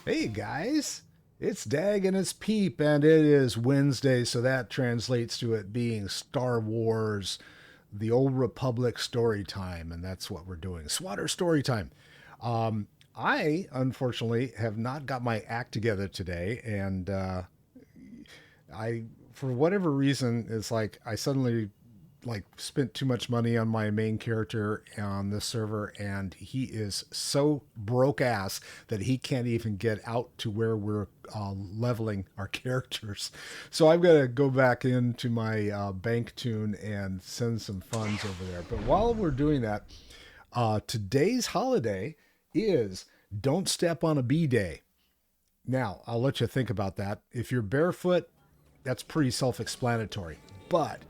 Hey guys, it's Dag and it's Peep, and it is Wednesday, so that translates to it being Star Wars, the Old Republic story time, and that's what we're doing. SWTOR story time. I unfortunately have not got my act together today, and I, for whatever reason, it's like I suddenly spent too much money on my main character on this server, and he is so broke ass that he can't even get out to where we're leveling our characters. So I've got to go back into my bank tune and send some funds over there. But while we're doing that, today's holiday is Don't Step on a Bee Day. Now, I'll let you think about that. If you're barefoot, that's pretty self explanatory. But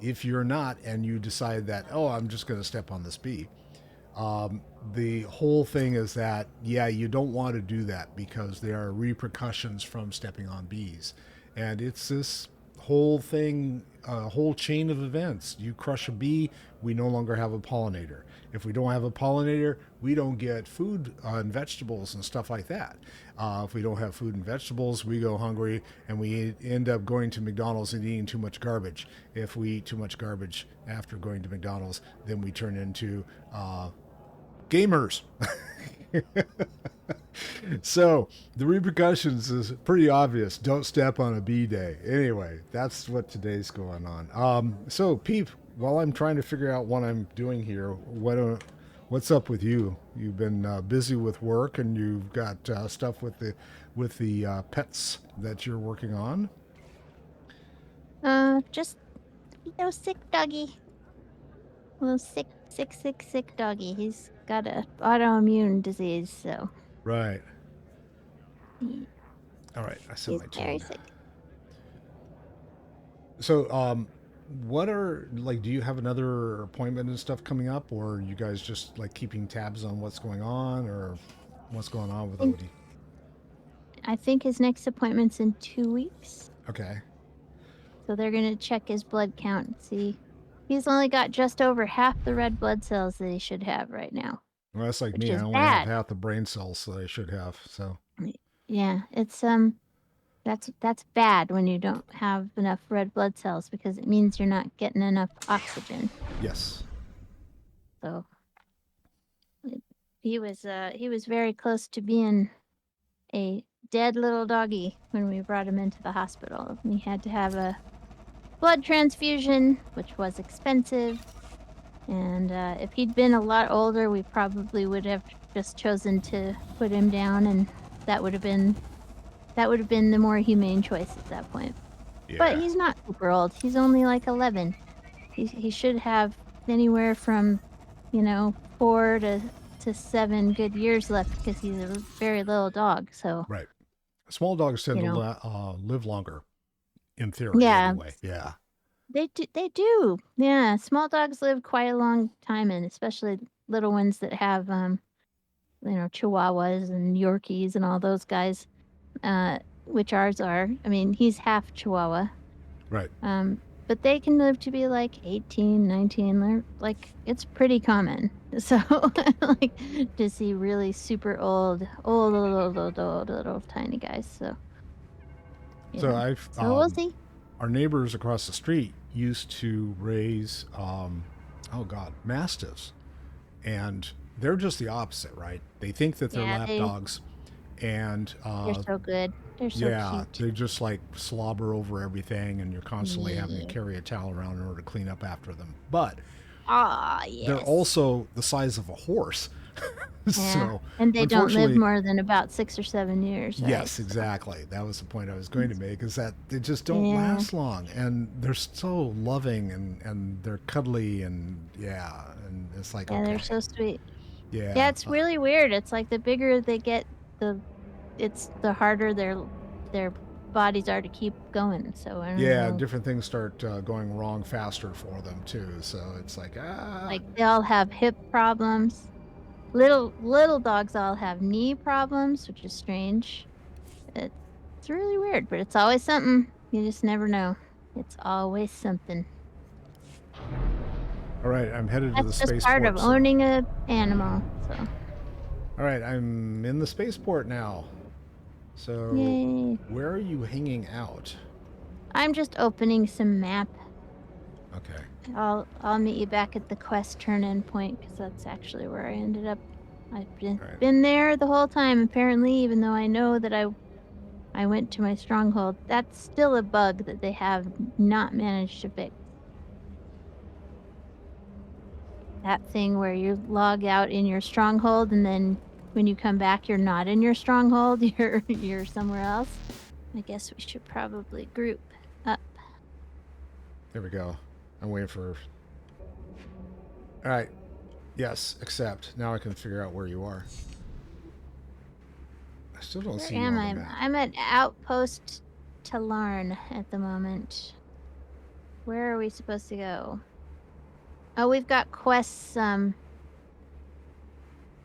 if you're not and you decide that, oh, I'm just going to step on this bee, the whole thing is that, yeah, you don't want to do that because there are repercussions from stepping on bees. And it's this whole thing, a whole chain of events. You crush a bee, we no longer have a pollinator. If we don't have a pollinator, we don't get food and vegetables and stuff like that. If we don't have food and vegetables, we go hungry and we end up going to McDonald's and eating too much garbage. If we eat too much garbage after going to McDonald's, then we turn into gamers. So the repercussions is pretty obvious. Don't step on a bee day. Anyway, that's what today's going on. So Peep, while I'm trying to figure out what I'm doing here, what's up with you? You've been busy with work, and you've got stuff with the pets that you're working on. Just sick doggy. Little sick doggy. He's got a autoimmune disease, so Right. he, All right. I set he's my very tune. sick. So, what are like? Do you have another appointment and stuff coming up, or are you guys just like keeping tabs on what's going on, or what's going on with I think, Odie? I think his next appointment's in 2 weeks, Okay. so they're gonna check his blood count and see. He's only got just over half the red blood cells that he should have right now, Well, that's like which me. I is only have bad. half the brain cells that I should have. So, Yeah, it's that's bad when you don't have enough red blood cells because it means you're not getting enough oxygen. yes. So he was very close to being a dead little doggy when we brought him into the hospital. He had to have a blood transfusion, which was expensive. And if he'd been a lot older, we probably would have just chosen to put him down, and that would have been the more humane choice at that point. But Yeah. he's not super old. He's only like 11. He should have anywhere from, 4 to 7 good years left because he's a very little dog. So, Right. Small dogs tend you to know, live longer, in theory, yeah, anyway. Yeah. they do. Yeah, small dogs live quite a long time, and especially little ones that have Chihuahuas and Yorkies and all those guys, which ours are. I mean, he's half Chihuahua. Right. Um, but they can live to be like 18, 19. They're like, it's pretty common. So, like, to see really super little tiny guys. So, So I've So we'll see. our neighbors across the street used to raise oh god, mastiffs, and they're just the opposite, right? They think that they're Yeah, lap dogs, and they're so good. They're so yeah, cute. they just like slobber over everything, and you're constantly having to Yeah. carry a towel around in order to clean up after them. But Ah, they're yes. also the size of a horse. Yeah. So, And they don't live unfortunately, more than about 6 or 7 years, right? yes, So, exactly. That was the point I was going to make, is that they just don't yeah. last long, and they're so loving, and they're cuddly, and yeah, and it's like, Yeah, they're okay, so sweet. Yeah, yeah, it's really weird. It's like the bigger they get, the it's the harder their bodies are to keep going. So I don't yeah, know. different things start going wrong faster for them too. So it's like, Like they all have hip problems. Little dogs all have knee problems, which is strange. It, it's really weird, but it's always something. You just never know. It's always something. all right, I'm headed to the That's just part of spaceport. So, owning a animal. So all right, I'm in the spaceport now. So, Yay. where are you hanging out? I'm just opening some map. Okay. I'll meet you back at the quest turn-in point because that's actually where I ended up. I've All right. been there the whole time apparently, even though I know that I went to my stronghold. That's still a bug that they have not managed to fix. That thing where you log out in your stronghold and then when you come back you're not in your stronghold, you're somewhere else. I guess we should probably group up. There we go. I'm waiting for. All right. Yes, accept. Now I can figure out where you are. I still don't Where see you am on the I? map. I'm at Outpost Talarn at the moment. Where are we supposed to go? Oh, we've got quests,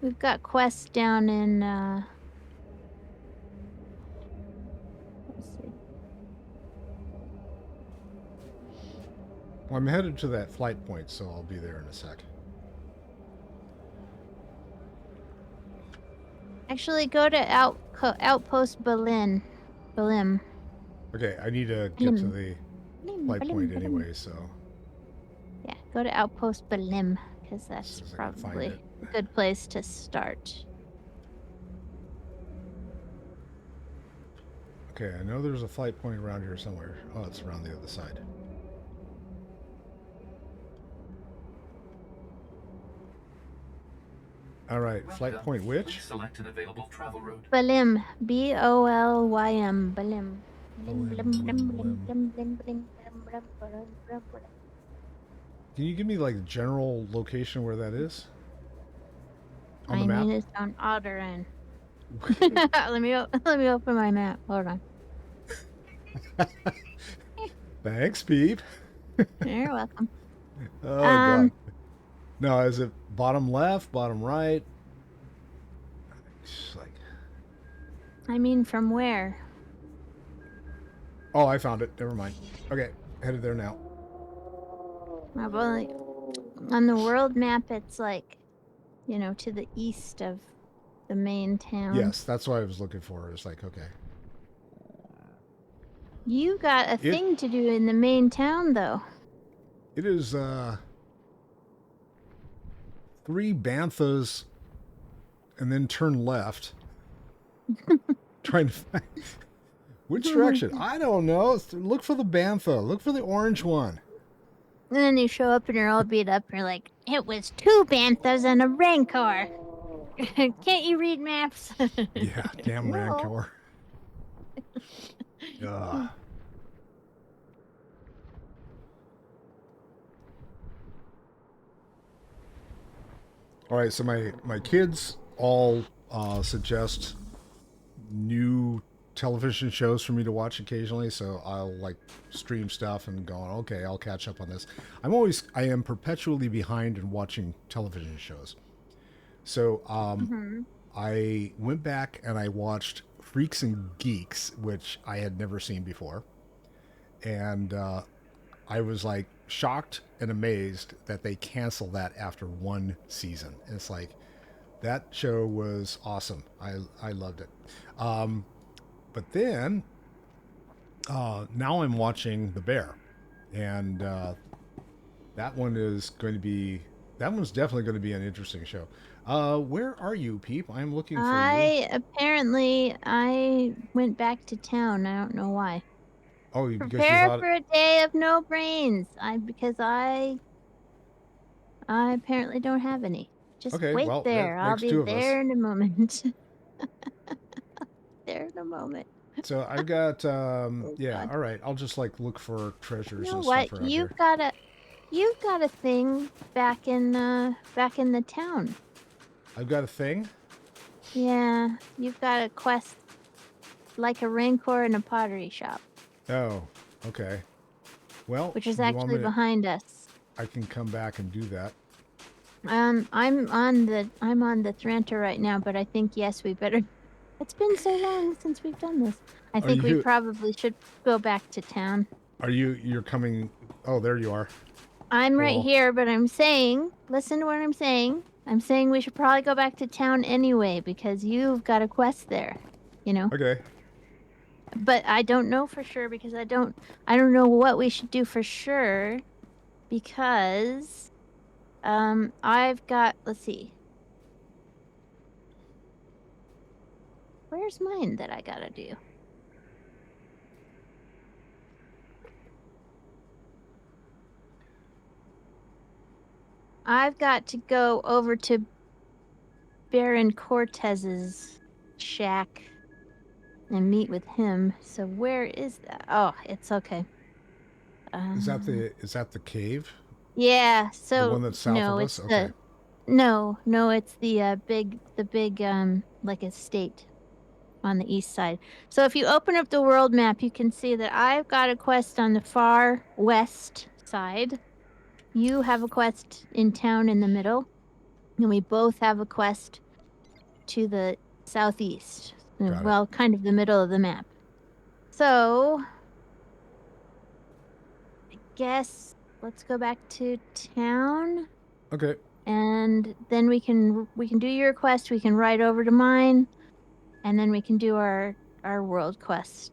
we've got quests down in, let's see. Well, I'm headed to that flight point, so I'll be there in a sec. Actually, go to Outpost Berlin. Berlin. Okay, I need to get to Berlin. the Berlin. flight Berlin. point Berlin. anyway, so Yeah, go to Outpost Berlin because as that's soon as I can find probably it. a good place to start. Okay, I know there's a flight point around here somewhere. Oh, it's around the other side. All right, flight point which? Select an available travel route. Berlin. Bolym. Berlin. Blim, Blim, blim, blim, blim, blim, blim. blim, blim, blim, blim, blim, blim, blim, blim. Can you give me like general location where that is on the I map? mean, it's on Alderaan. let me open my map. Hold on. Thanks, Peep. You're welcome. Oh God. No, is it bottom left, bottom right? It's like, I mean, from where? oh, I found it. Never mind. Okay, headed there now. Well, like, on the world map, it's like, to the east of the main town. Yes, that's what I was looking for. It's like, okay. You got a It thing to do in the main town, though. it is 3 banthas and then turn left. Trying to find which direction? I don't know. Look for the bantha. Look for the orange one. And then you show up and you're all beat up and you're like, it was 2 banthas and a rancor. Can't you read maps? Yeah, damn No. rancor. Ugh. All right, so my kids all suggest new television shows for me to watch occasionally, so I'll like stream stuff and going, okay, I'll catch up on this. I am perpetually behind in watching television shows. So I went back and I watched Freaks and Geeks, which I had never seen before, and I was like shocked and amazed that they canceled that after 1 season. It's like that show was awesome. I loved it. But then now I'm watching The Bear, and that one's definitely going to be an interesting show. Where are you, Peep? I'm looking for you. I went back to town. I don't know why. Oh, because you Prepare thought, for a day of no brains. Because I apparently don't have any. Just okay, wait well, there. that I'll makes be 2 of us. there in a moment. There in a moment. So I've got, Oh yeah, God. all right. I'll just like look for treasures You know and what? stuff around here. You've got a thing back in the town. I've got a thing. Yeah, you've got a quest like a rancor in a pottery shop, Oh, okay. Well, which is do you want actually me to? behind us. I can come back and do that. I'm on the Thranter right now, but I think yes, we better. It's been so long since we've done this. I Are think we you? probably should go back to town. Are you? You're coming. Oh, there you are. I'm right Hello. here, but I'm saying, listen to what I'm saying. I'm saying we should probably go back to town anyway because you've got a quest there. Okay. but I don't know for sure because I don't know what we should do for sure because I've got, let's see. Where's mine that I gotta do? I've got to go over to Baron Cortez's shack and meet with him. So where is that? Oh, it's okay. Is that the cave? Yeah. The So one that's south no, of us? it's Okay. no, it's the big like estate on the east side. So if you open up the world map, you can see that I've got a quest on the far west side. You have a quest in town in the middle, and we both have a quest to the southeast. Got it. Well, kind of the middle of the map. So, I guess let's go back to town, Okay. and then we can do your quest. We can ride over to mine, and then we can do our world quest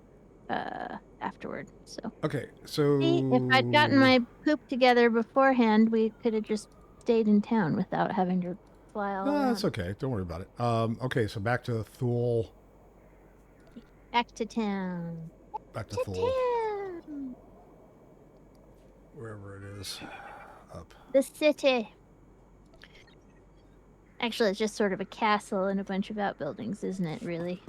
afterward. So, Okay. see, if I'd gotten So my poop together beforehand, we could have just stayed in town without having to fly all no, that's around. okay. Don't worry about it. Okay, so back to Thule. Back to town. Back to To Thule. town. Wherever it is. Up. The city. Actually, it's just sort of a castle and a bunch of outbuildings, isn't it, really?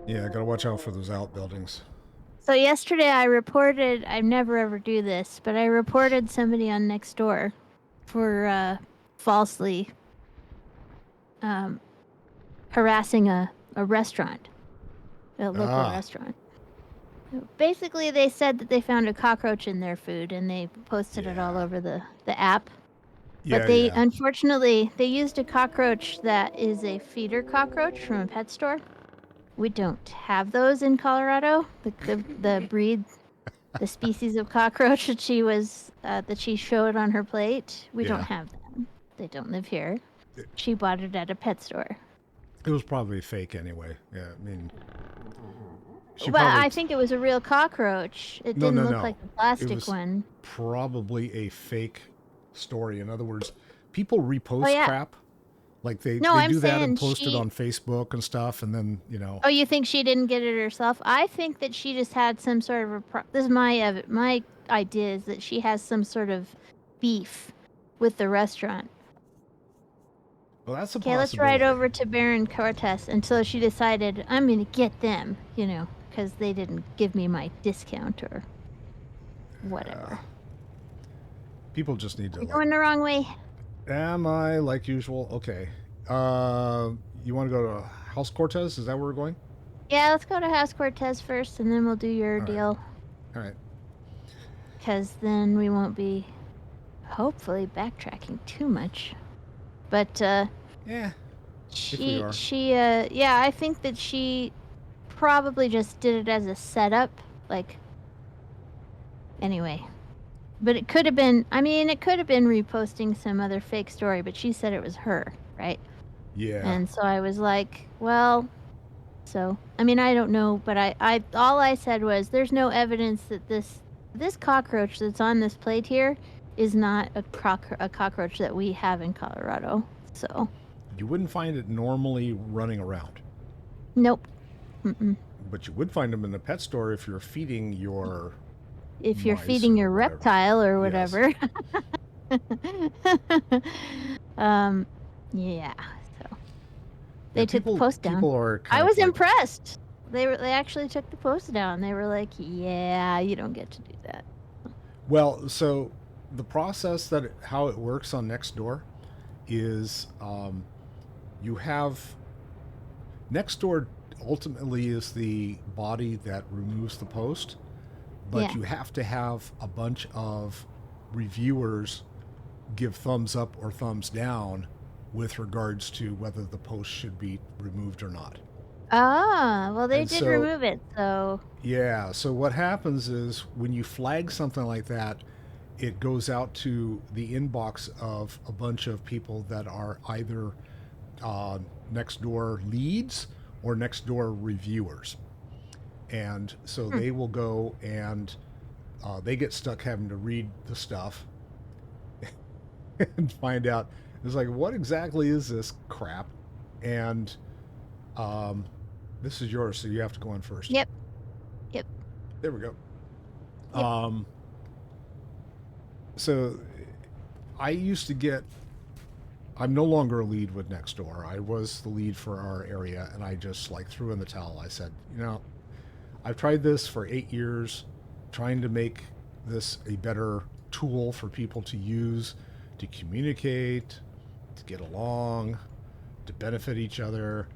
Yeah, I gotta watch out for those outbuildings. So yesterday I never ever do this, but I reported somebody on Nextdoor for falsely harassing a restaurant, a local Ah. restaurant. Basically, they said that they found a cockroach in their food and they posted it all Yeah. over the app. But Yeah, they, yeah. unfortunately, they used a cockroach that is a feeder cockroach from a pet store. We don't have those in Colorado. The breed, the species of cockroach that she showed on her plate, we don't Yeah. have them. They don't live here. She bought it at a pet store. It was probably fake anyway. Yeah, I mean, she Well, probably. I think it was a real cockroach. It No, didn't no, look like no. the It plastic was one. probably a fake story. In other words, people Oh repost yeah. crap. Like No, they I'm do that and saying post it she. on Facebook and stuff, and then Oh, you think she didn't get it herself? I think that she just had some sort of this is my idea is that she has some sort of beef with the restaurant. well, that's a Okay, let's ride possibility. over to Baron Cortez until she decided I'm gonna get them, because they didn't give me my discount or whatever. People just need to We're like. going the wrong way. Am I like usual? Okay. You want to go to House Cortez? Is that where we're going? Yeah, let's go to House Cortez first, and then we'll do your All right. deal. All right. Because then we won't be, hopefully, backtracking too much. But Yeah. If we are. yeah, I think that she probably just did it as a setup. Like, anyway. But it could have been, it could have been reposting some other fake story, but she said it was her, right? Yeah. And so I was like, well, I don't know, but all I said was there's no evidence that this cockroach that's on this plate here is not a cockroach that we have in Colorado. So, You wouldn't find it normally running around, nope. Mm-mm. but you would find them in the pet store if you're feeding your If you're mice feeding or your whatever. reptile or Yes. whatever. Yeah. So Yeah. they took the post down. People are I kind of was like. impressed. They actually took the post down. They were like, "Yeah, you don't get to do that." Well, so the process how it works on Nextdoor is you have Nextdoor ultimately is the body that removes the post, but Yeah. you have to have a bunch of reviewers give thumbs up or thumbs down with regards to whether the post should be removed or not. Ah, well, they And did so, remove it, so yeah, so what happens is when you flag something like that, it goes out to the inbox of a bunch of people that are either next door leads or next door reviewers. And so they will go and they get stuck having to read the stuff and find out. It's like, what exactly is this crap? And this is yours, so you have to go on first. Yep. There we go. Yep. So I used to get. I'm no longer a lead with Nextdoor. I was the lead for our area, and I just like threw in the towel. I said, I've tried this for 8 years, trying to make this a better tool for people to use, to communicate, to get along, to benefit each other.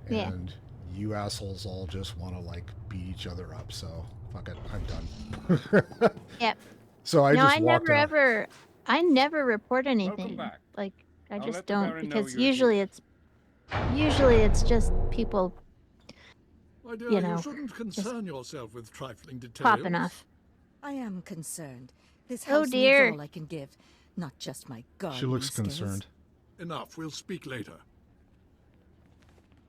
And you assholes all just want to like beat each other up. So fuck it, I'm done. Yep. So I just walked never out. ever. I never report anything. Welcome back. Like I I'll just let the don't Baron know because you're usually it's just people My dear, you know, you shouldn't concern yourself with trifling details. popping off. I am concerned. This Oh, house dear. needs all I can give, not just my gardening She looks skills. concerned. Enough, we'll speak later.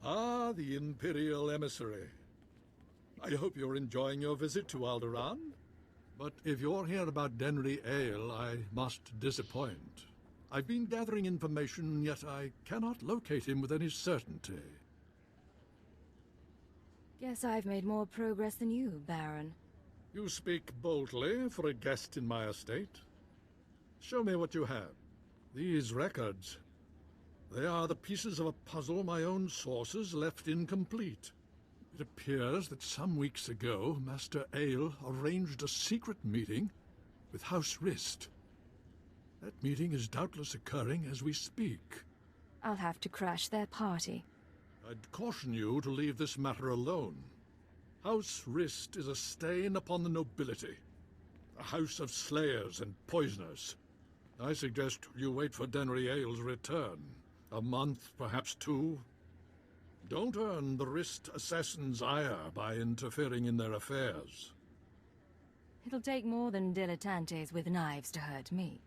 Ah, the Imperial emissary. I hope you're enjoying your visit to Alderaan. But if you're here about Denry Ale, I must disappoint. I've been gathering information, yet I cannot locate him with any certainty. Guess I've made more progress than you, Baron. You speak boldly for a guest in my estate. Show me what you have. These records. They are the pieces of a puzzle my own sources left incomplete. It appears that some weeks ago, Master Ale arranged a secret meeting with House Rist. That meeting is doubtless occurring as we speak. I'll have to crash their party. I'd caution you to leave this matter alone. House Rist is a stain upon the nobility. A house of slayers and poisoners. I suggest you wait for Denry Ale's return. A month, perhaps 2. Don't earn the Rist assassins' ire by interfering in their affairs. It'll take more than dilettantes with knives to hurt me.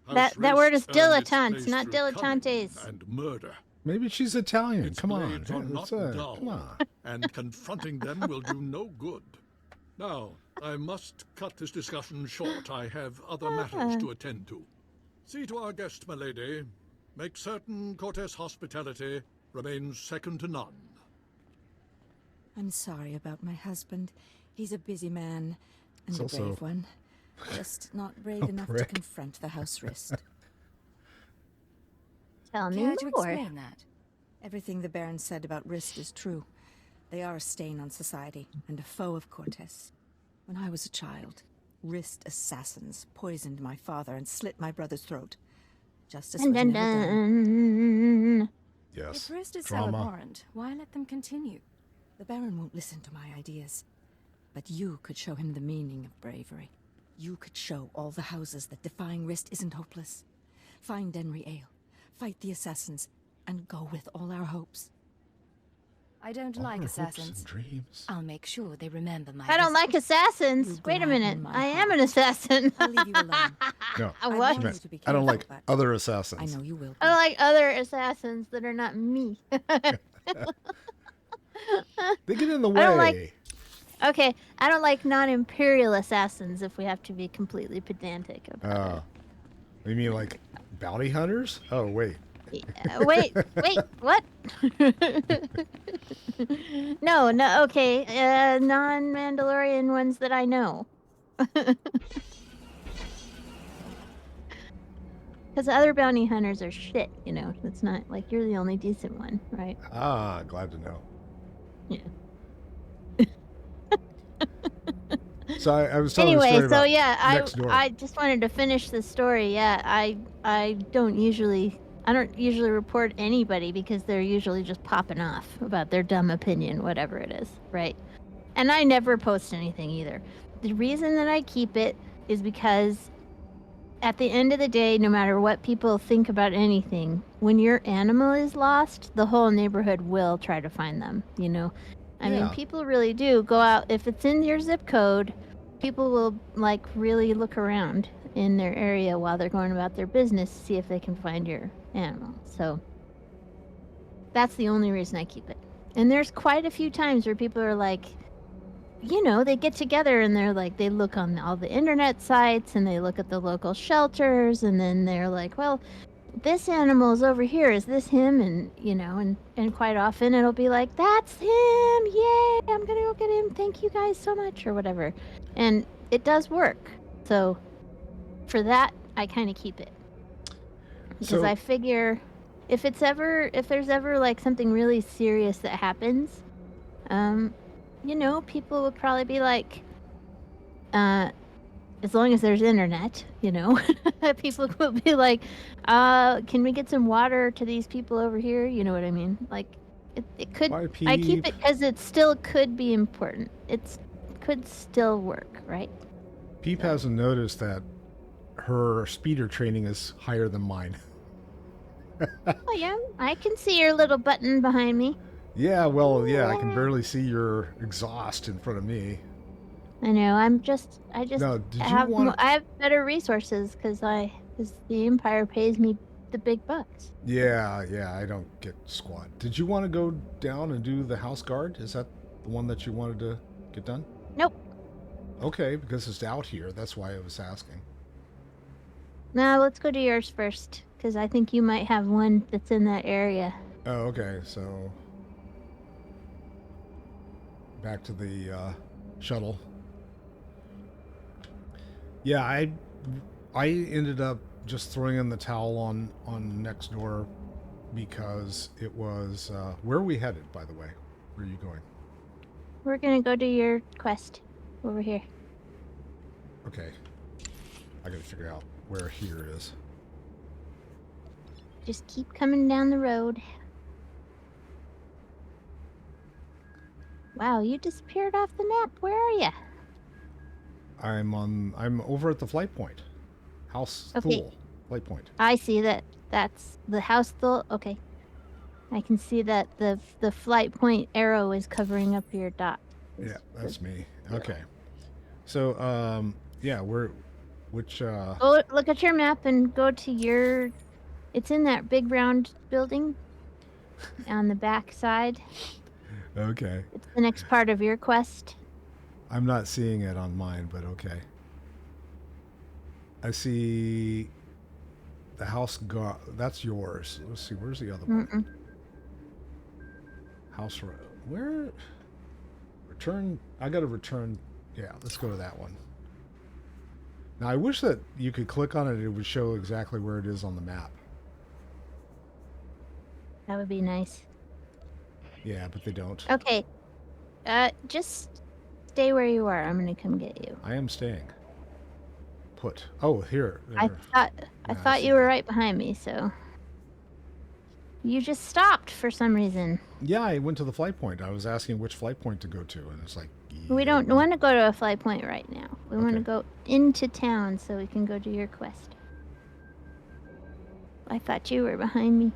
House That word Rist is earned its dilettantes, place not through cunning dilettantes. and murder. Maybe she's Italian. Its Come on. blades are not dull, Come on. and confronting them will do no good. Now, I must cut this discussion short. I have other matters to attend to. See to our guest, my lady. Make certain Cortes hospitality remains second to none. I'm sorry about my husband. He's a busy man and He's a also brave one. Just not brave enough to prick. confront the House Rist. Tell me Care to more. explain that? Everything the Baron said about Rist is true. They are a stain on society and a foe of Cortes. When I was a child, Rist assassins poisoned my father and slit my brother's throat. Justice Dun, was dun, never done. dun. Yes. If Rist is so Drama. abhorrent, why let them continue? The Baron won't listen to my ideas. But you could show him the meaning of bravery. You could show all the houses that defying Rist isn't hopeless. Find Denry Ale, fight the assassins, and go with all our hopes. I don't All like our hopes assassins. and dreams. I'll make sure they remember my I don't visit. like assassins. You Wait a gladden minute. my I am heart. an assassin. I'll leave you alone. No. I What? want I you meant, to be I don't careful, like but other I assassins. know you will. I be. don't like other assassins that are not me. They get in the way. I don't like- Okay, I don't like non-imperial assassins if we have to be completely pedantic about You mean like bounty hunters? Oh, wait. it. Wait, what? No, okay, non-Mandalorian ones that I know. Because other bounty hunters are shit, you know. It's not like you're the only decent one, right? Ah, glad to know. Yeah. So I was telling you a Anyway, story so about yeah, next door. I just wanted to finish the story. Yeah, I don't usually report anybody because they're usually just popping off about their dumb opinion, whatever it is, right? And I never post anything either. The reason that I keep it is because at the end of the day, no matter what people think about anything, when your animal is lost, the whole neighborhood will try to find them, you know? I mean, Yeah. people really do go out. If it's in your zip code, people will, like, really look around. in their area while they're going about their business, see if they can find your animal. So that's the only reason I keep it. And there's quite a few times where people are like, they get together and they're like, they look on all the internet sites and they look at the local shelters, and then they're like, well, this animal is over here. Is this him? And, and quite often it'll be like, that's him. Yay. I'm going to go get him. Thank you guys so much, or whatever. And it does work. So for that, I kind of keep it. Because I figure if there's ever like something really serious that happens, people would probably be like, as long as there's internet, people will be like, can we get some water to these people over here? You know what I mean? Like, it could, Bye, I keep Peep. it because it still could be important. It could still work, right? Peep hasn't noticed that her speeder training is higher than mine. Oh, yeah. I can see your little button behind me. Yeah, well, yeah, I can barely see your exhaust in front of me. I know. I just No, did you have want? I have better resources because the Empire pays me the big bucks. Yeah, I don't get squat. Did you want to go down and do the house guard? Is that the one that you wanted to get done? Nope. Okay, because it's out here. That's why I was asking. No, let's go to yours first because I think you might have one that's in that area. Oh, okay. So back to the shuttle. Yeah, I ended up just throwing in the towel on next door because it was where are we headed, by the way? Where are you going? We're gonna go to your quest over here. Okay. I gotta figure out where here is. Just keep coming down the road. Wow, you disappeared off the map. Where are you? I'm over at the flight point. House Okay. Thule flight point. I see that. That's the house. Okay, I can see that the flight point arrow is covering up your dot. Yeah, that's me. Okay. So yeah, which Go look at your map and go to your. It's in that big round building on the back side. okay. It's the next part of your quest. I'm not seeing it on mine, but okay. I see the house guard. That's yours. Let's see. Where's the other one? House. Where? Return. I got to return. Yeah, let's go to that one. Now, I wish that you could click on it. It would show exactly where it is on the map. That would be nice. Yeah, but they don't. Okay. Just stay where you are. I'm gonna come get you. I am staying. Put. Oh, here. I I thought see you were that. right behind me, so you just stopped for some reason. Yeah, I went to the flight point. I was asking which flight point to go to, and it's like. We don't want to go to a flight point right now. We want to Okay. go into town so we can go to your quest. I thought you were behind me.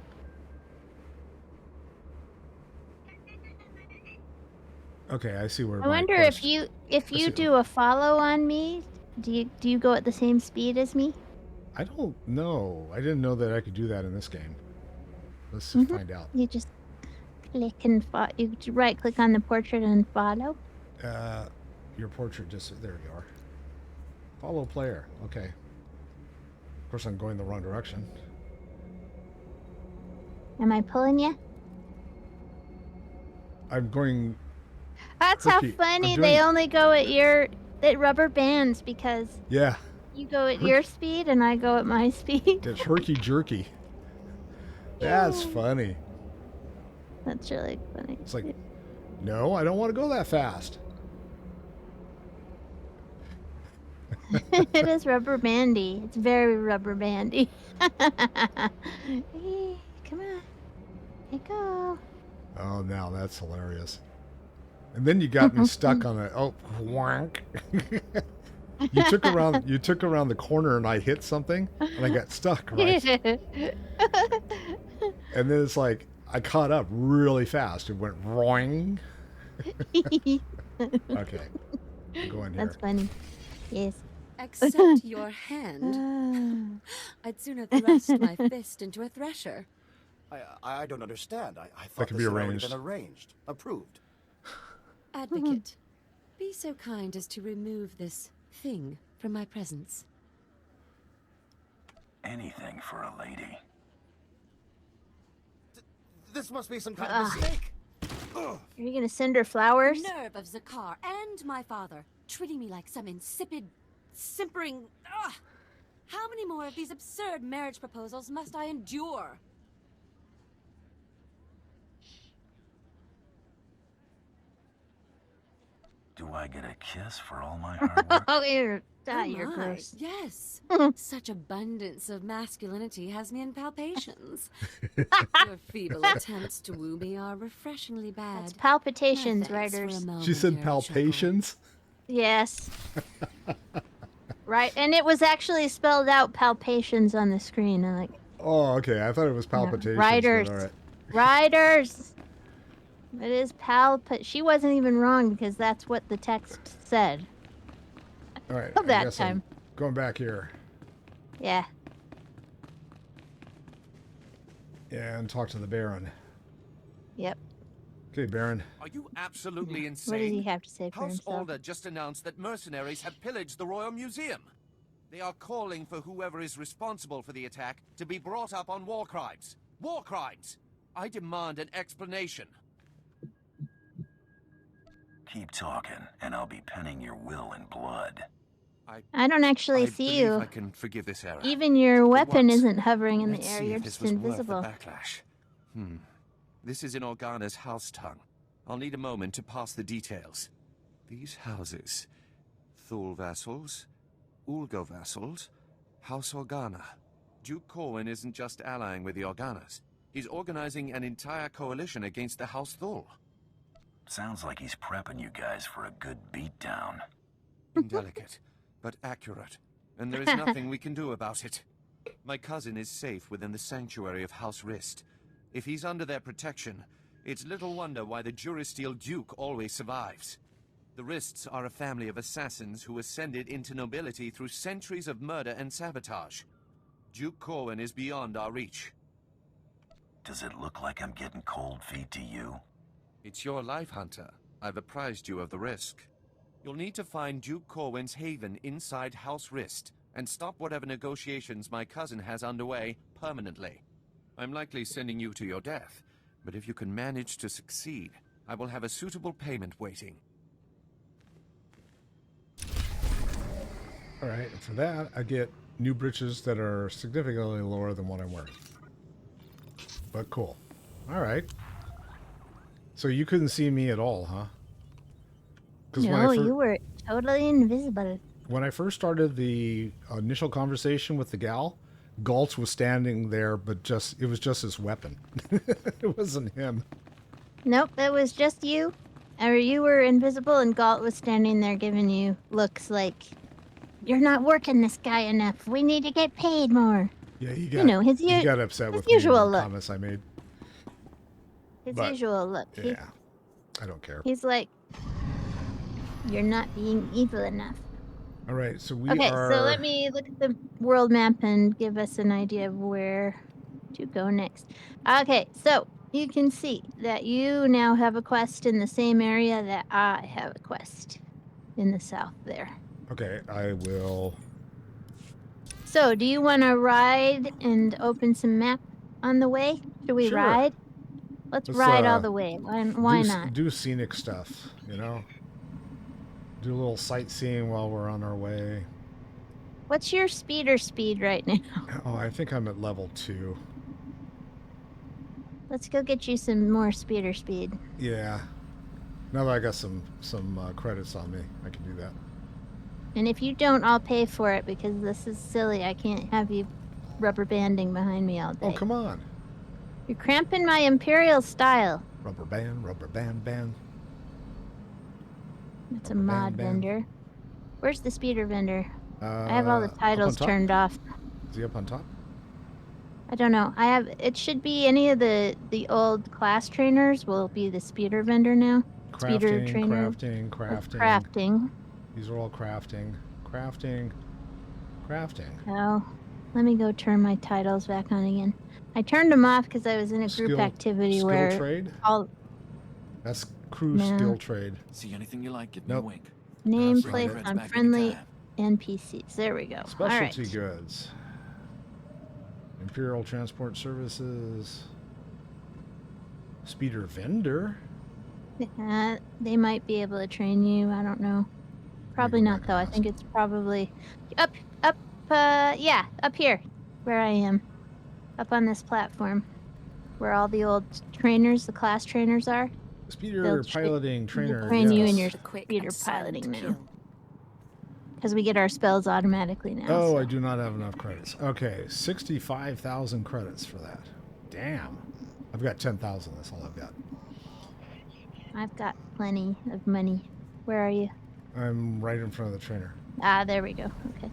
Okay, I see where. I my wonder quest- if you see- do a follow on me, do you go at the same speed as me? I don't know. I didn't know that I could do that in this game. Let's find out. You just click and you right click on the portrait and follow. Your portrait just there. You are. Follow player. Okay. Of course, I'm going the wrong direction. Am I pulling you? I'm going. That's how Herky, I'm funny doing- they only go at at rubber bands because Yeah, you go at your speed and I go at my speed. it's herky jerky. That's funny. That's really funny. It's like, no, I don't want to go that fast. It is rubber bandy. It's very rubber bandy. Hey, come on. Hey, go. Oh, now that's hilarious. And then you got me stuck on it. Oh, wonk. You took around the corner and I hit something and I got stuck, right? And then it's like I caught up really fast. It went roing. Okay. I'm going here. That's funny. Yes. Except your hand. I'd sooner thrust my fist into a thresher. I don't understand. I That thought can this be had already arranged. been arranged. Approved. Advocate, be so kind as to remove this thing from my presence. Anything for a lady. This must be some kind of mistake. Are you gonna send her flowers? Nerve of Zakar and my father, treating me like some insipid, simpering... Ugh! How many more of these absurd marriage proposals must I endure? Do I get a kiss for all my hard work? Oh, you're Oh my, gross. yes. Such abundance of masculinity has me in palpitations. Your feeble attempts to woo me are refreshingly bad. It's palpitations, No thanks for a writers. moment, She said Harry Chuckle. palpations. Yes. Right, and it was actually spelled out palpations on the screen. I'm like, Oh, okay. I thought it was palpitations. writers. But all right. Writers. It is She wasn't even wrong because that's what the text said. All right. Of I that guess I'm time. going back here Yeah. and talk to the Baron. Yep. Okay, Baron. Are you absolutely What insane? does he have to say for House himself? Alder just announced that mercenaries have pillaged the Royal Museum. They are calling for whoever is responsible for the attack to be brought up on war crimes. War crimes! I demand an explanation. Keep talking, and I'll be penning your will in blood. I don't actually I see believe you. I can forgive this error. Even your weapon once, isn't hovering in the Let's air. see You're if this just was invisible. worth the backlash. This is in Organa's house tongue. I'll need a moment to pass the details. These houses. Thule vassals, Ulgo vassals, House Organa. Duke Corwin isn't just allying with the Organas. He's organizing an entire coalition against the House Thule. Sounds like he's prepping you guys for a good beatdown. Indelicate, but accurate. And there is nothing we can do about it. My cousin is safe within the sanctuary of House Rist. If he's under their protection, it's little wonder why the Durasteel Duke always survives. The Rists are a family of assassins who ascended into nobility through centuries of murder and sabotage. Duke Corwin is beyond our reach. Does it look like I'm getting cold feet to you? It's your life, Hunter. I've apprised you of the risk. You'll need to find Duke Corwin's haven inside House Rist and stop whatever negotiations my cousin has underway permanently. I'm likely sending you to your death, but if you can manage to succeed, I will have a suitable payment waiting. All right. And for that, I get new breeches that are significantly lower than what I'm wearing. But cool. All right. So you couldn't see me at all, huh? No, you were totally invisible. When I first started the initial conversation with the gal, Galt was standing there, but it was just his weapon. It wasn't him. Nope, it was just you. Or you were invisible and Galt was standing there giving you looks like, you're not working this guy enough. We need to get paid more. Yeah, he got upset with usual me and the look. comments I made. His But, usual look. Yeah, I don't care. He's like, you're not being evil enough. All right, so we Okay, are... so let me look at the world map and give us an idea of where to go next. Okay, so you can see that you now have a quest in the same area that I have a quest in the south there. Okay, I will... So, do you want to ride and open some map on the way? Should we Sure. ride? Let's ride all the way. Why not? Do scenic stuff, you know? Do a little sightseeing while we're on our way. What's your speeder speed right now? Oh, I think I'm at level 2. Let's go get you some more speeder speed. Yeah. Now that I got some credits on me, I can do that. And if you don't, I'll pay for it because this is silly. I can't have you rubber banding behind me all day. Oh, come on. You're cramping my Imperial style. Rubber band, band. It's a Rubber mod band. vendor. Where's the speeder vendor? I have all the titles turned off. Is he up on top? I don't know. It should be any of the old class trainers will be the speeder vendor now. Speeder trainer. Crafting. Crafting. These are all crafting. Crafting. Crafting. Oh, let me go turn my titles back on again. I turned them off because I was in a group activity skill where trade? all That's crew No. skill trade. See anything you like, give me Nope. a wink. nameplates Creds on back friendly anytime. NPCs. There we go. All Specialty right. goods. Imperial Transport Services. Speeder vendor. They might be able to train you. I don't know. Probably go not back though. and I ask. think it's probably up, yeah, up here where I am, up on this platform, where all the old trainers, the class trainers are. Speeder piloting trainer. Train you in yes. your The quick speeder and silent piloting now, kill. because we get our spells automatically now. Oh, so. I do not have enough credits. Okay, 65,000 credits for that. Damn. I've got 10,000. That's all I've got. I've got plenty of money. Where are you? I'm right in front of the trainer. Ah, there we go. Okay.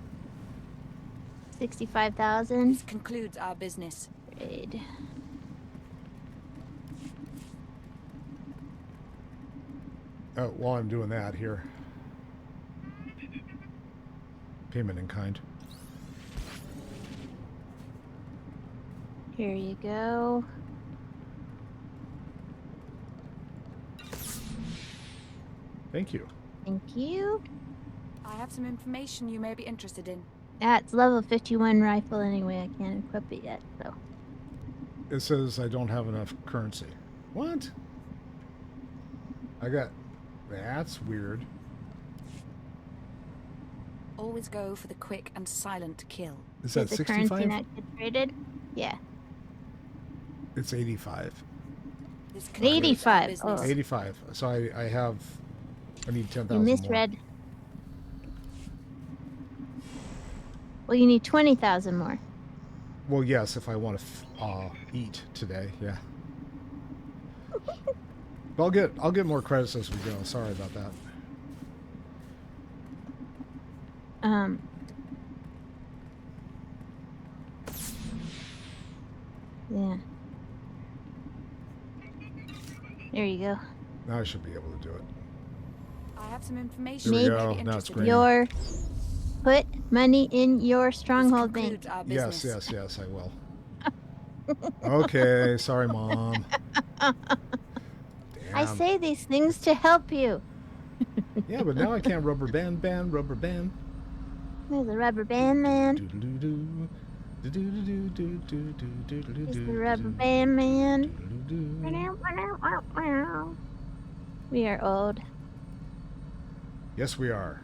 65,000. This concludes our business. Trade. Oh, while I'm doing that here. Payment in kind. Here you go. Thank you. Thank you. I have some information you may be interested in. It's level 51 rifle anyway. I can't equip it yet, so. It says I don't have enough currency. What? I got... That's weird. Always go for the quick and silent kill. Is that Did the 65? currency not get traded? Yeah. It's 85. This concludes our 85. business. Oh. 85. So I have... I need 10,000 You more. misread. Well, you need 20,000 more. Well, yes, if I want to eat today, yeah. But I'll get more credits as we go. Sorry about that. Yeah. There you go. Now I should be able to do it. I have some information There we you go. may be Now it's interested green. in. Put money in your This stronghold bank. concludes our Yes, business. yes, I will. Okay, sorry, Mom. I Damn. say these things to help you. Yeah, but now I can't rubber band, rubber band. There's a rubber band man. Do-do-do-do. There's the rubber band man. We are old. Yes, we are.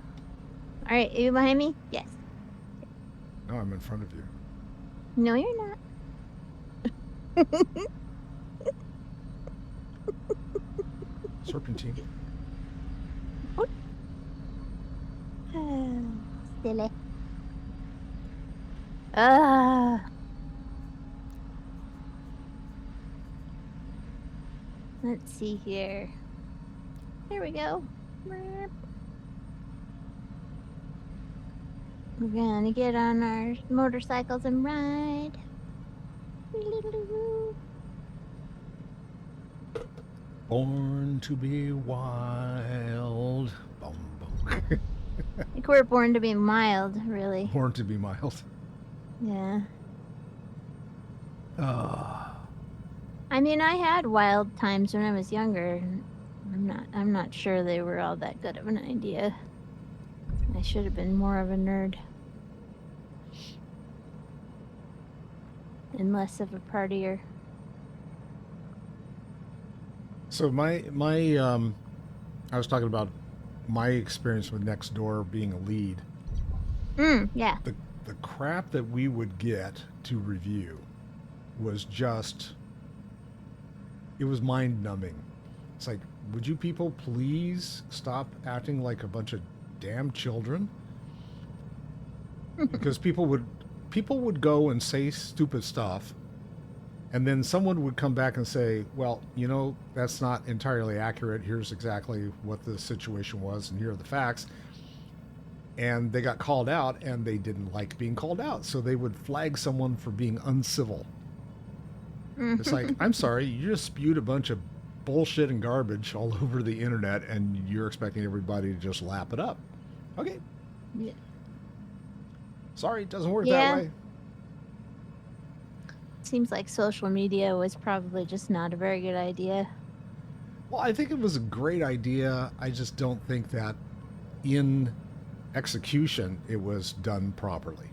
All right, are you behind me? Yes. No, I'm in front of you. No, you're not. Serpentine. Silly. Let's see here. There we go. We're gonna get on our motorcycles and ride. Born to be wild. Boom, boom. I think we're born to be mild, really. Born to be mild. Yeah. Ah. I mean, I had wild times when I was younger. I'm not sure they were all that good of an idea. I should have been more of a nerd. And less of a partier. So I was talking about my experience with Next Door being a lead. Yeah. The crap that we would get to review was just, it was mind numbing. It's like, would you people please stop acting like a bunch of damn children? Because people would go and say stupid stuff, and then someone would come back and say, well, you know, that's not entirely accurate. Here's exactly what the situation was, and here are the facts. And they got called out, and they didn't like being called out, so they would flag someone for being uncivil. It's like, I'm sorry, you just spewed a bunch of bullshit and garbage all over the internet, and you're expecting everybody to just lap it up. Okay. Yeah. Sorry, it doesn't work Yeah. that way. Seems like social media was probably just not a very good idea. Well, I think it was a great idea. I just don't think that in execution it was done properly.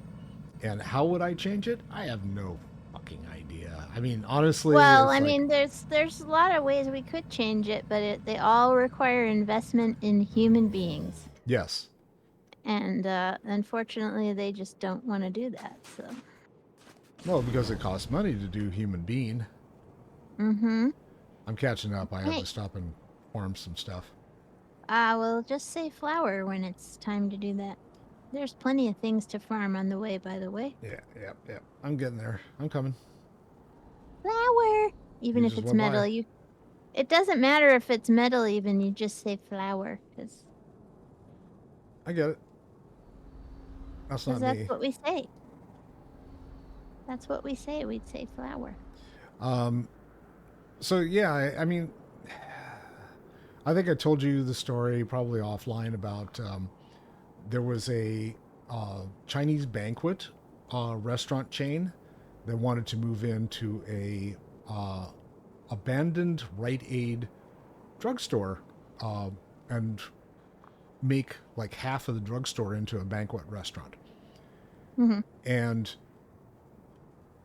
And how would I change it? I have no fucking idea. I mean, honestly, Well, it's I like, mean, there's a lot of ways we could change it, but they all require investment in human beings. yes. And unfortunately, they just don't want to do that. So. Well, because it costs money to do human being. Mm-hmm. I'm catching up. I have Hey. to stop and farm some stuff. Well, just say flour when it's time to do that. There's plenty of things to farm on the way, by the way. Yeah. I'm getting there. I'm coming. Flour! Even You if just it's went by. metal, it doesn't matter if it's metal even, you just say flour, because I get it. That's not that's me. what we say. That's what we say. We'd say flour. So yeah, I mean, I think I told you the story probably offline about there was a Chinese banquet restaurant chain that wanted to move into a abandoned Rite Aid drugstore and make like half of the drugstore into a banquet restaurant. Mm-hmm. And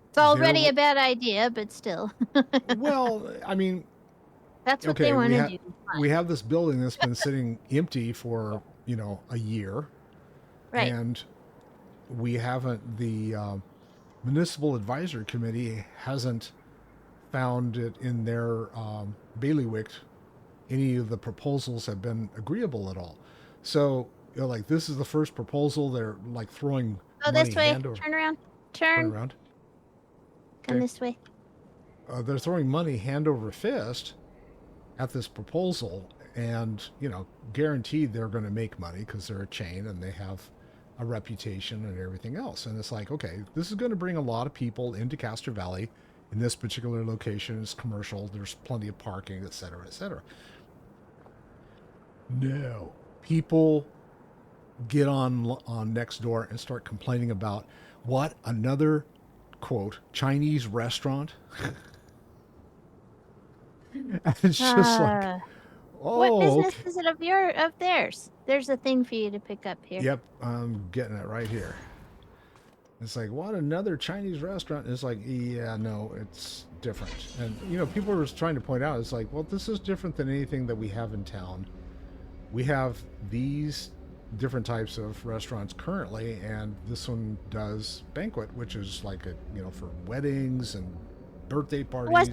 it's already a bad idea, but still. Well, I mean, that's what they want to do. We have this building that's been sitting empty for, a year. Right. And we haven't, the municipal advisory committee hasn't found it in their bailiwick. Any of the proposals have been agreeable at all. So, like, this is the first proposal. They're like throwing money this way. hand over, Turn around. turn around. Come Okay. this way. They're throwing money hand over fist at this proposal, and guaranteed they're going to make money because they're a chain and they have a reputation and everything else. And it's like, okay, this is going to bring a lot of people into Castor Valley. In this particular location, it's commercial. There's plenty of parking, et cetera, et cetera. No, people get on Nextdoor and start complaining about what, another quote Chinese restaurant. It's just like, what business okay. is it of theirs? There's a thing for you to pick up here. Yep, I'm getting it right here. It's like, what, another Chinese restaurant? It's like, yeah, no, it's different. And people are trying to point out, it's like, well, this is different than anything that we have in town. We have these different types of restaurants currently, and this one does banquet, which is like for weddings and birthday parties.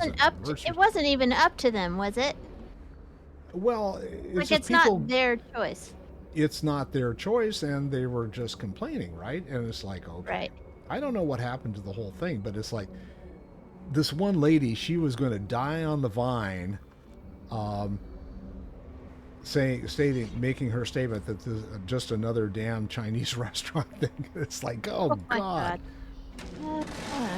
It wasn't even up to them, was it? Well, it's not their choice. It's not their choice, and they were just complaining, right? And it's like, okay, right. I don't know what happened to the whole thing, but it's like this one lady, she was going to die on the vine, making her statement that this is just another damn Chinese restaurant thing. It's like, oh God.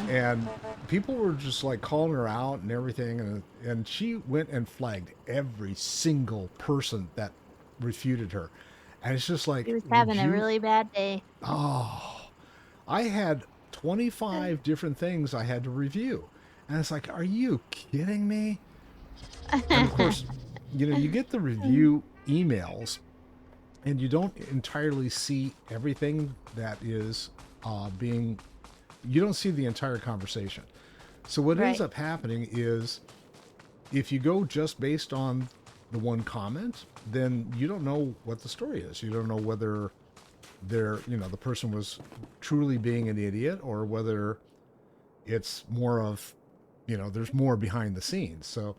And people were just like calling her out and everything, and she went and flagged every single person that refuted her. And it's just like, she was having a really bad day. Oh, I had 25 different things I had to review, and it's like, are you kidding me? And of course, you get the review emails, and you don't entirely see everything that is you don't see the entire conversation. So what ends up happening is, if you go just based on the one comment, then you don't know what the story is. You don't know whether the person was truly being an idiot, or whether it's more of, there's more behind the scenes. So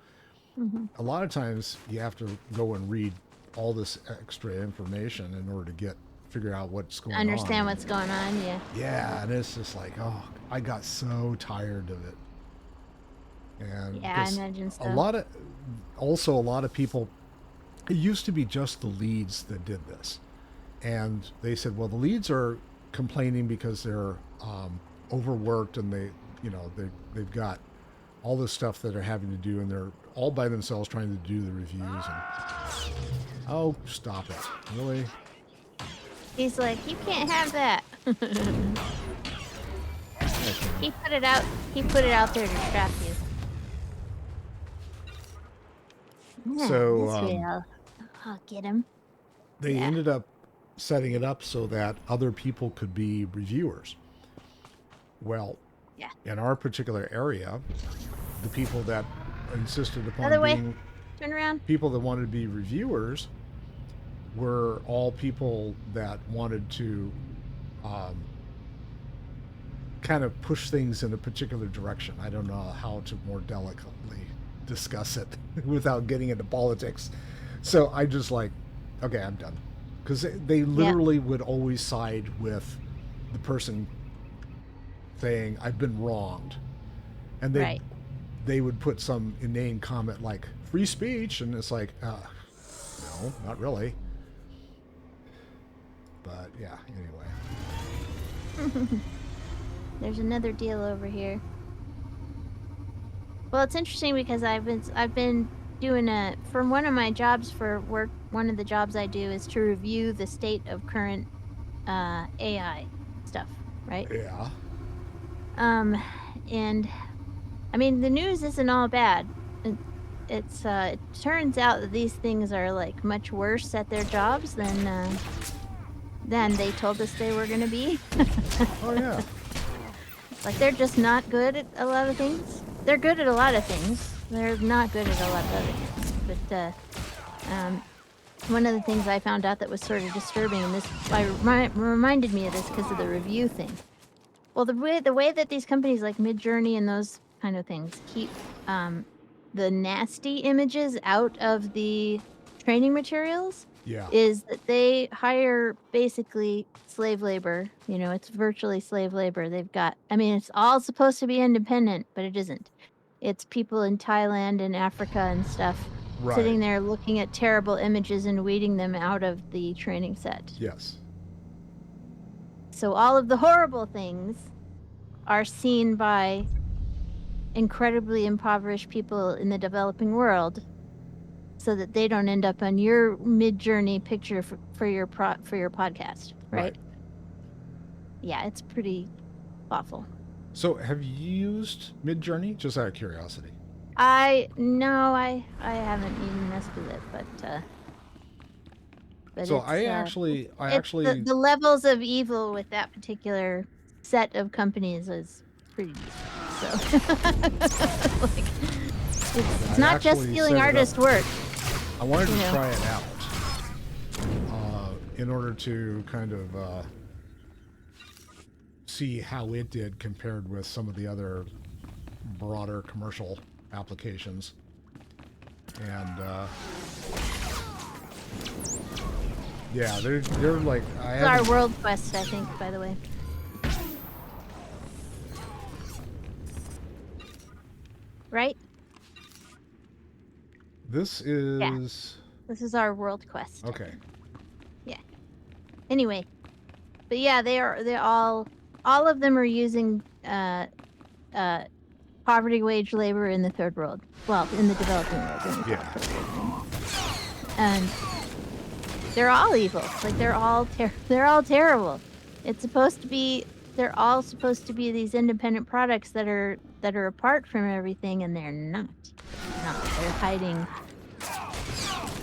a lot of times you have to go and read all this extra information in order to figure out what's going on. Understand what's going on, yeah. Yeah, and it's just like, oh, I got so tired of it. And yeah, I imagine so. A lot of people, it used to be just the leads that did this. And they said, well, the leads are complaining because they're overworked, and they've got all this stuff that they're having to do, and they're all by themselves trying to do the reviews. And oh, stop it. Really? He's like, you can't have that. He put it out. He put it out there to trap you. Yeah, So, this way I'll get him. They Yeah. ended up setting it up so that other people could be reviewers. Well, Yeah. in our particular area, the people that insisted upon Other way. being Turn around. people that wanted to be reviewers were all people that wanted to kind of push things in a particular direction. I don't know how to more delicately discuss it without getting into politics. So I just like, okay, I'm done. Because they literally would always side with the person saying, I've been wronged. And they would put some inane comment like, free speech. And it's like, no, not really. But yeah, anyway. There's another deal over here. Well, it's interesting because I've been doing from one of my jobs for work. One of the jobs I do is to review the state of current AI stuff, right? Yeah. And I mean the news isn't all bad. It turns out that these things are like much worse at their jobs than they told us they were going to be. Oh yeah. Like they're just not good at a lot of things. They're good at a lot of things. They're not good at a lot of other things. But one of the things I found out that was sort of disturbing, and this reminded me of this because of the review thing. Well, the way that these companies like Midjourney and those kind of things keep the nasty images out of the training materials is that they hire basically slave labor. You know, it's virtually slave labor. They've got, I mean, it's all supposed to be independent, but it isn't. It's people in Thailand and Africa and stuff sitting there looking at terrible images and weeding them out of the training set. Yes. So all of the horrible things are seen by incredibly impoverished people in the developing world, so that they don't end up on your Midjourney picture for your podcast, right? Yeah, it's pretty awful. So, have you used Midjourney? Just out of curiosity. I haven't even messed with it, but so it's, I actually the levels of evil with that particular set of companies is pretty decent. So like, it's not just stealing artist work. I wanted to try it out in order to kind of see how it did compared with some of the other broader commercial applications. And yeah, they're like It's our world quest, I think, by the way. Right? This is... Yeah. This is our world quest. Okay. Yeah. Anyway. But yeah, they're all of them are using poverty wage labor in the third world. Well, in the developing world. And they're all evil. Like they're all terrible. It's supposed to be they're all supposed to be these independent products that are apart from everything, and they're not. They're hiding.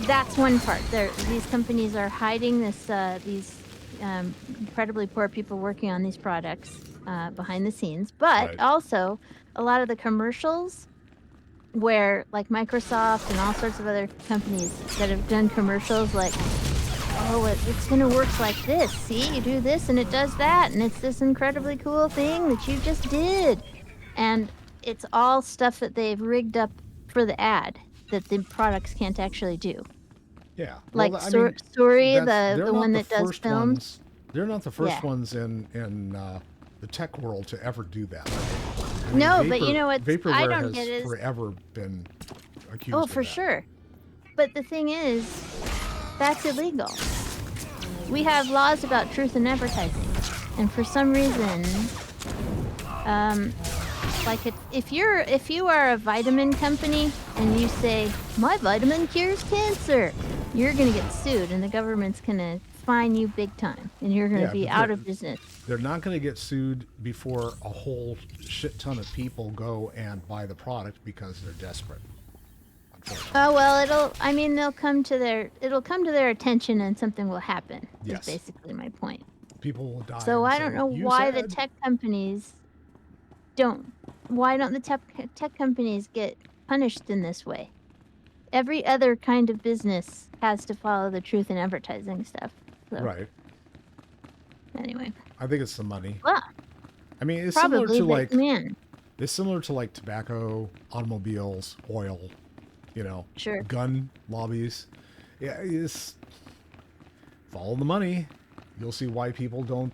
That's one part. These companies are hiding these incredibly poor people working on these products behind the scenes, but also a lot of the commercials where like Microsoft and all sorts of other companies that have done commercials like, oh, it's going to work like this. See, you do this and it does that, and it's this incredibly cool thing that you just did. And it's all stuff that they've rigged up for the ad that the products can't actually do. Yeah. Like well, Story, the one that does films. They're not the first ones in the tech world to ever do that. I mean, no, but you know what I don't has get is forever been accused oh, of for that. sure. But the thing is, that's illegal. We have laws about truth in advertising, and for some reason, like if you are a vitamin company and you say my vitamin cures cancer, you're gonna get sued, and the government's gonna fine you big time, and you're going to Yeah, be but out they're- of business. They're not going to get sued before a whole shit ton of people go and buy the product because they're desperate. Unfortunately. Oh well, it'll come to their attention, and something will happen. Yes. Is basically my point. People will die. So and I say, don't know "You why the said." tech companies don't. Why don't the tech companies get punished in this way? Every other kind of business has to follow the truth in advertising stuff. So, Right. Anyway. I think it's the money. Well, I mean, it's probably, similar to but man, it's similar to like tobacco, automobiles, oil, sure. gun lobbies. Yeah, it's follow the money. You'll see why people don't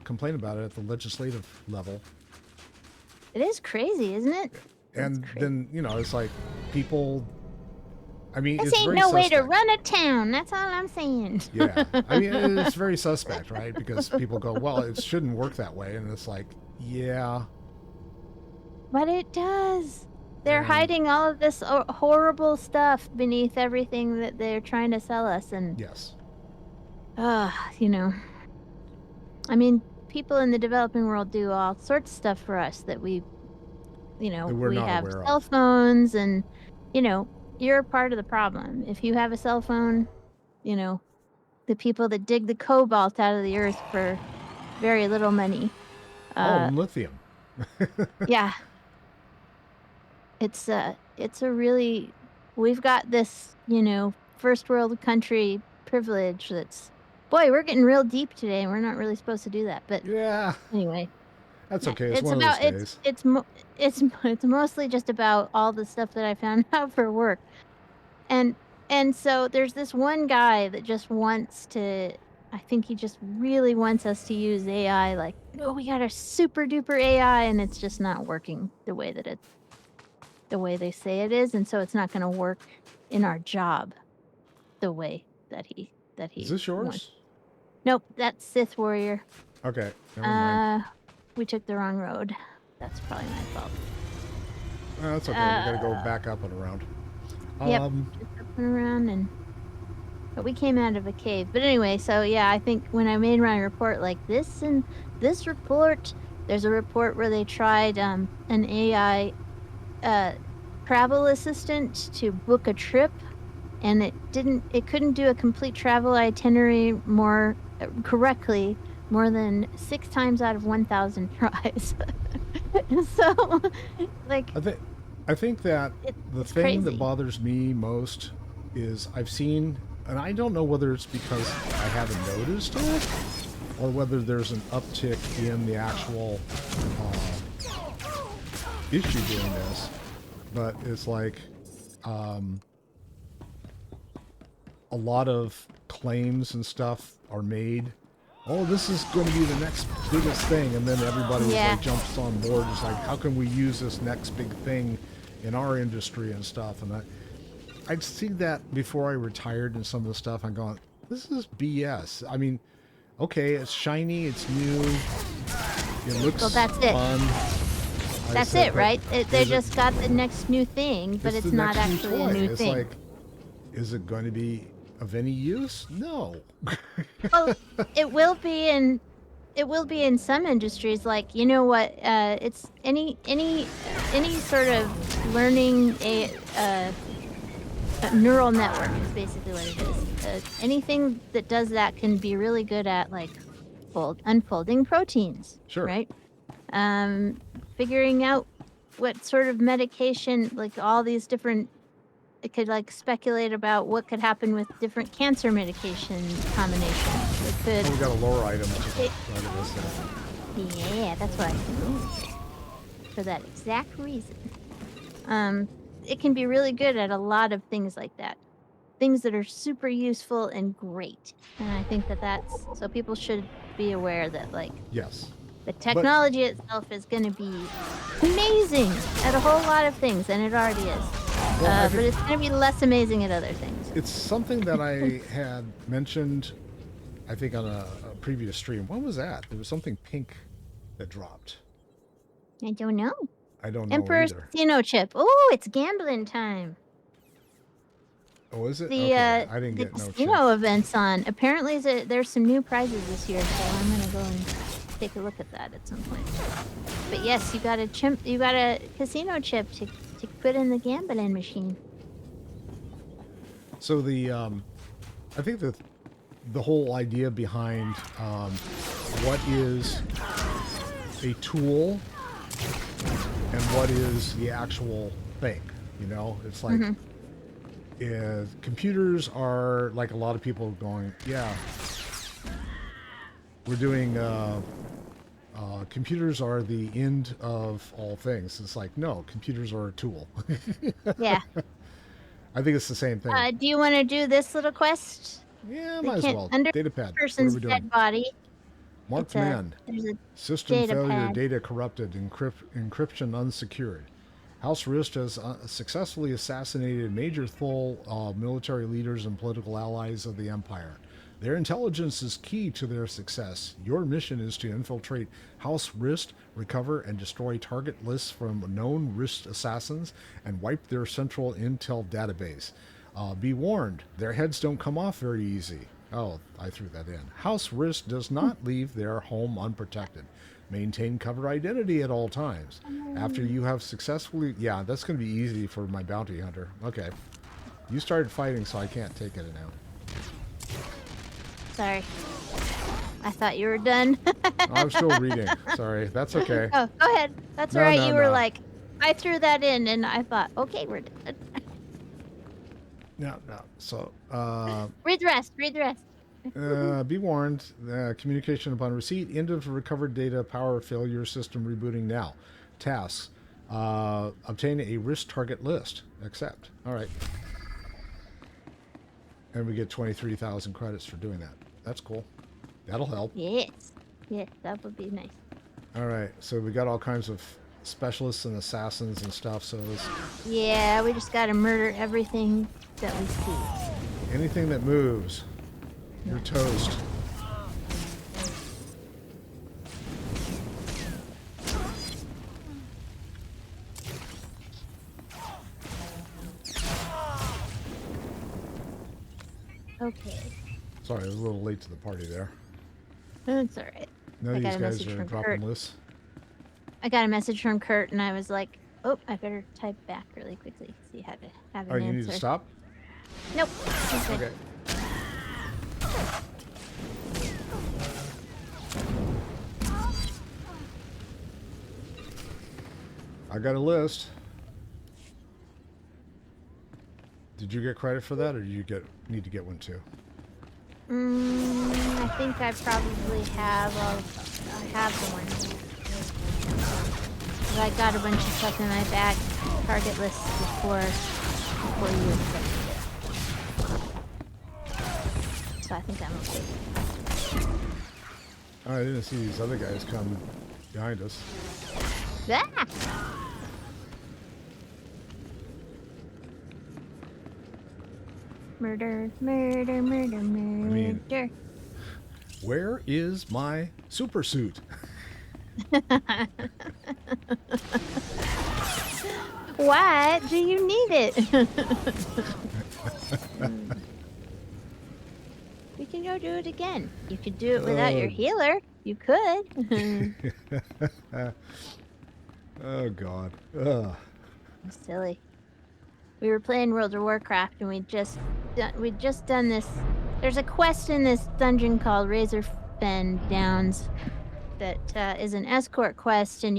complain about it at the legislative level. It is crazy, isn't it? And then, it's like people, I mean, This it's ain't very no way to suspect. run a town. That's all I'm saying. Yeah. I mean, it's very suspect, right? Because people go, well, it shouldn't work that way. And it's like, yeah. But it does. They're And- hiding all of this horrible stuff beneath everything that they're trying to sell us. And, Yes. I mean, people in the developing world do all sorts of stuff for us that we we're we not have aware cell of. phones and, you're a part of the problem. If you have a cell phone, the people that dig the cobalt out of the earth for very little money. And lithium. Yeah. It's a really, we've got this, first world country privilege that's, boy, we're getting real deep today and we're not really supposed to do that. But Yeah. anyway, That's yeah, okay. It's one of those days. it's mostly just about all the stuff that I found out for work. And so there's this one guy that just wants to, I think he just really wants us to use AI like, oh, we got a super duper AI and it's just not working the way they say it is, and so it's not going to work in our job the way that he Is this yours? wants. Nope, that's Sith Warrior. Okay. Never mind. We took the wrong road. That's probably my fault. That's okay. We gotta go back up and around. Yep. Just up and around but we came out of a cave. But anyway, so yeah, I think when I made my report like this, and this report, there's a report where they tried an AI travel assistant to book a trip, and it couldn't do a complete travel itinerary more correctly more than 6 times out of 1,000 tries. So, like, I think that the thing crazy. that bothers me most is I've seen, and I don't know whether it's because I haven't noticed it or whether there's an uptick in the actual issue doing this, but it's like a lot of claims and stuff are made. Oh, this is going to be the next biggest thing, and then everybody like jumps on board. It's like, how can we use this next big thing in our industry and stuff? And I'd see that before I retired and some of the stuff. I'm going, this is BS. I mean, okay, it's shiny, it's new, it looks that's it. fun. That's it, right? They just got the next new thing, but it's not actually a new thing. It's like, is it going to be of any use? No. Well, it will be in some industries. Like, you know what? It's any sort of learning a neural network is basically what it is. Anything that does that can be really good at like unfolding proteins. Sure. Right. Figuring out what sort of medication, like all these different. It could like speculate about what could happen with different cancer medication combinations. It could. Oh, we got a lore item. Yeah, that's what I think. For that exact reason. It can be really good at a lot of things like that. Things that are super useful and great. And I think that's so people should be aware that like yes. The technology itself is going to be amazing at a whole lot of things, and it already is. But it's going to be less amazing at other things. It's something that I had mentioned, I think, on a previous stream. When was that? There was something pink that dropped. I don't know. I don't know Emperor's either. Casino chip. Oh, it's gambling time. Oh, is it? The Okay, I didn't the get no casino chip. event's on. Apparently, there's some new prizes this year, so I'm gonna go and take a look at that at some point. But yes, you got a chimp. You got a casino chip to put in the gambling machine. So I think the whole idea behind what is a tool and what is the actual thing, you know, it's like computers are like a lot of people going, yeah, we're doing computers are the end of all things. It's like, no, computers are a tool. Yeah. I think it's the same thing. Do you want to do this little quest? Yeah, They might as can't well. under Data pad. What are person's we doing? dead body. Marked man. There's a System data failure, pad. data corrupted, encryption unsecured. House Rist has successfully assassinated major Thule military leaders and political allies of the Empire. Their intelligence is key to their success. Your mission is to infiltrate House Rist, recover and destroy target lists from known Rist assassins, and wipe their central intel database. Be warned, their heads don't come off very easy. Oh, I threw that in. House Rist does not leave their home unprotected. Maintain cover identity at all times. After you have successfully... Yeah, that's going to be easy for my bounty hunter. Okay. You started fighting, so I can't take it now. Sorry. I thought you were done. I'm still reading. Sorry. That's okay. Oh, go ahead. That's No, all right. no, You were no. like, I threw that in, and I thought, okay, we're done. No. So, Read the rest. Read the rest. be warned. Communication upon receipt. End of recovered data. Power failure. System rebooting now. Tasks. Obtain a risk target list. Accept. All right. And we get 23,000 credits for doing that. That's cool. That'll help. Yes. Yes, that would be nice. All right. So we got all kinds of specialists and assassins and stuff. So Yeah, we just gotta murder everything that we see. anything that moves, you're toast. Okay. Sorry, I was a little late to the party there. That's all right. None I of got these a guys message are from dropping Kurt. lists. I got a message from Kurt, and I was like, oh, I better type back really quickly. See how to have an Oh, you answer. need to stop? Nope. Okay. Okay. I got a list. Did you get credit for that, or do you need to get one too? I think I probably have. I have the one. But I got a bunch of stuff in my bag, target list before you accepted it. So I think I'm okay. Oh, I didn't see these other guys come behind us. Ah! Murder, murder, murder, murder. Where is my super suit? Why do you need it? We can go do it again. You could do it without your healer. You could. Oh God. Ugh. Silly. We were playing World of Warcraft, and we'd just done this. There's a quest in this dungeon called Razorfen Downs that is an escort quest, and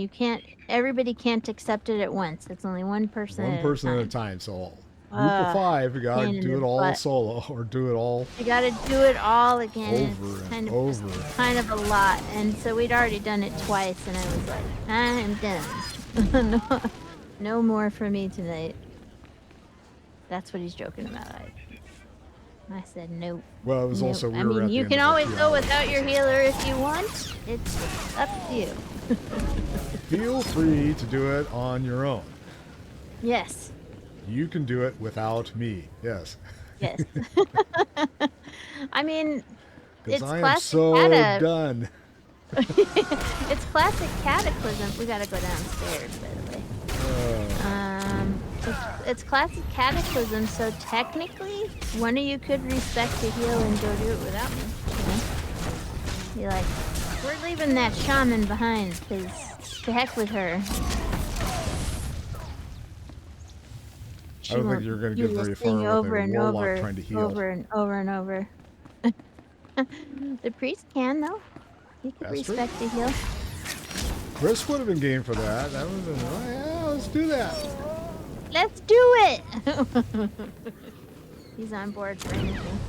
everybody can't accept it at once. It's only one person. One person at a time. So group of 5, you gotta pain in do the it all butt. solo, or do it all You gotta do it all again. over It's and kind of over. kind of a lot, and so we'd already done it twice, and I was like, I'm done. No more for me tonight. That's what he's joking about. I said no. Well, it was Nope. also I mean, you can always go without your healer if you want. It's up to you. Feel free to do it on your own. Yes. You can do it without me. Yes. Yes. I mean, Because it's I am classic so Cata. done. It's classic Cataclysm. We gotta go downstairs, by the way. It's classic Cataclysm, so technically, one of you could respect to heal and go do it without me. You know? You're like, we're leaving that shaman behind, because to heck with her. I don't think you're going to get very far with over a and warlock over, trying to heal. over and over and over. The priest can, though. He could That's respect to heal. Chris would have been game for that. That would have been, oh, yeah, let's do that. Let's do it! He's on board for anything.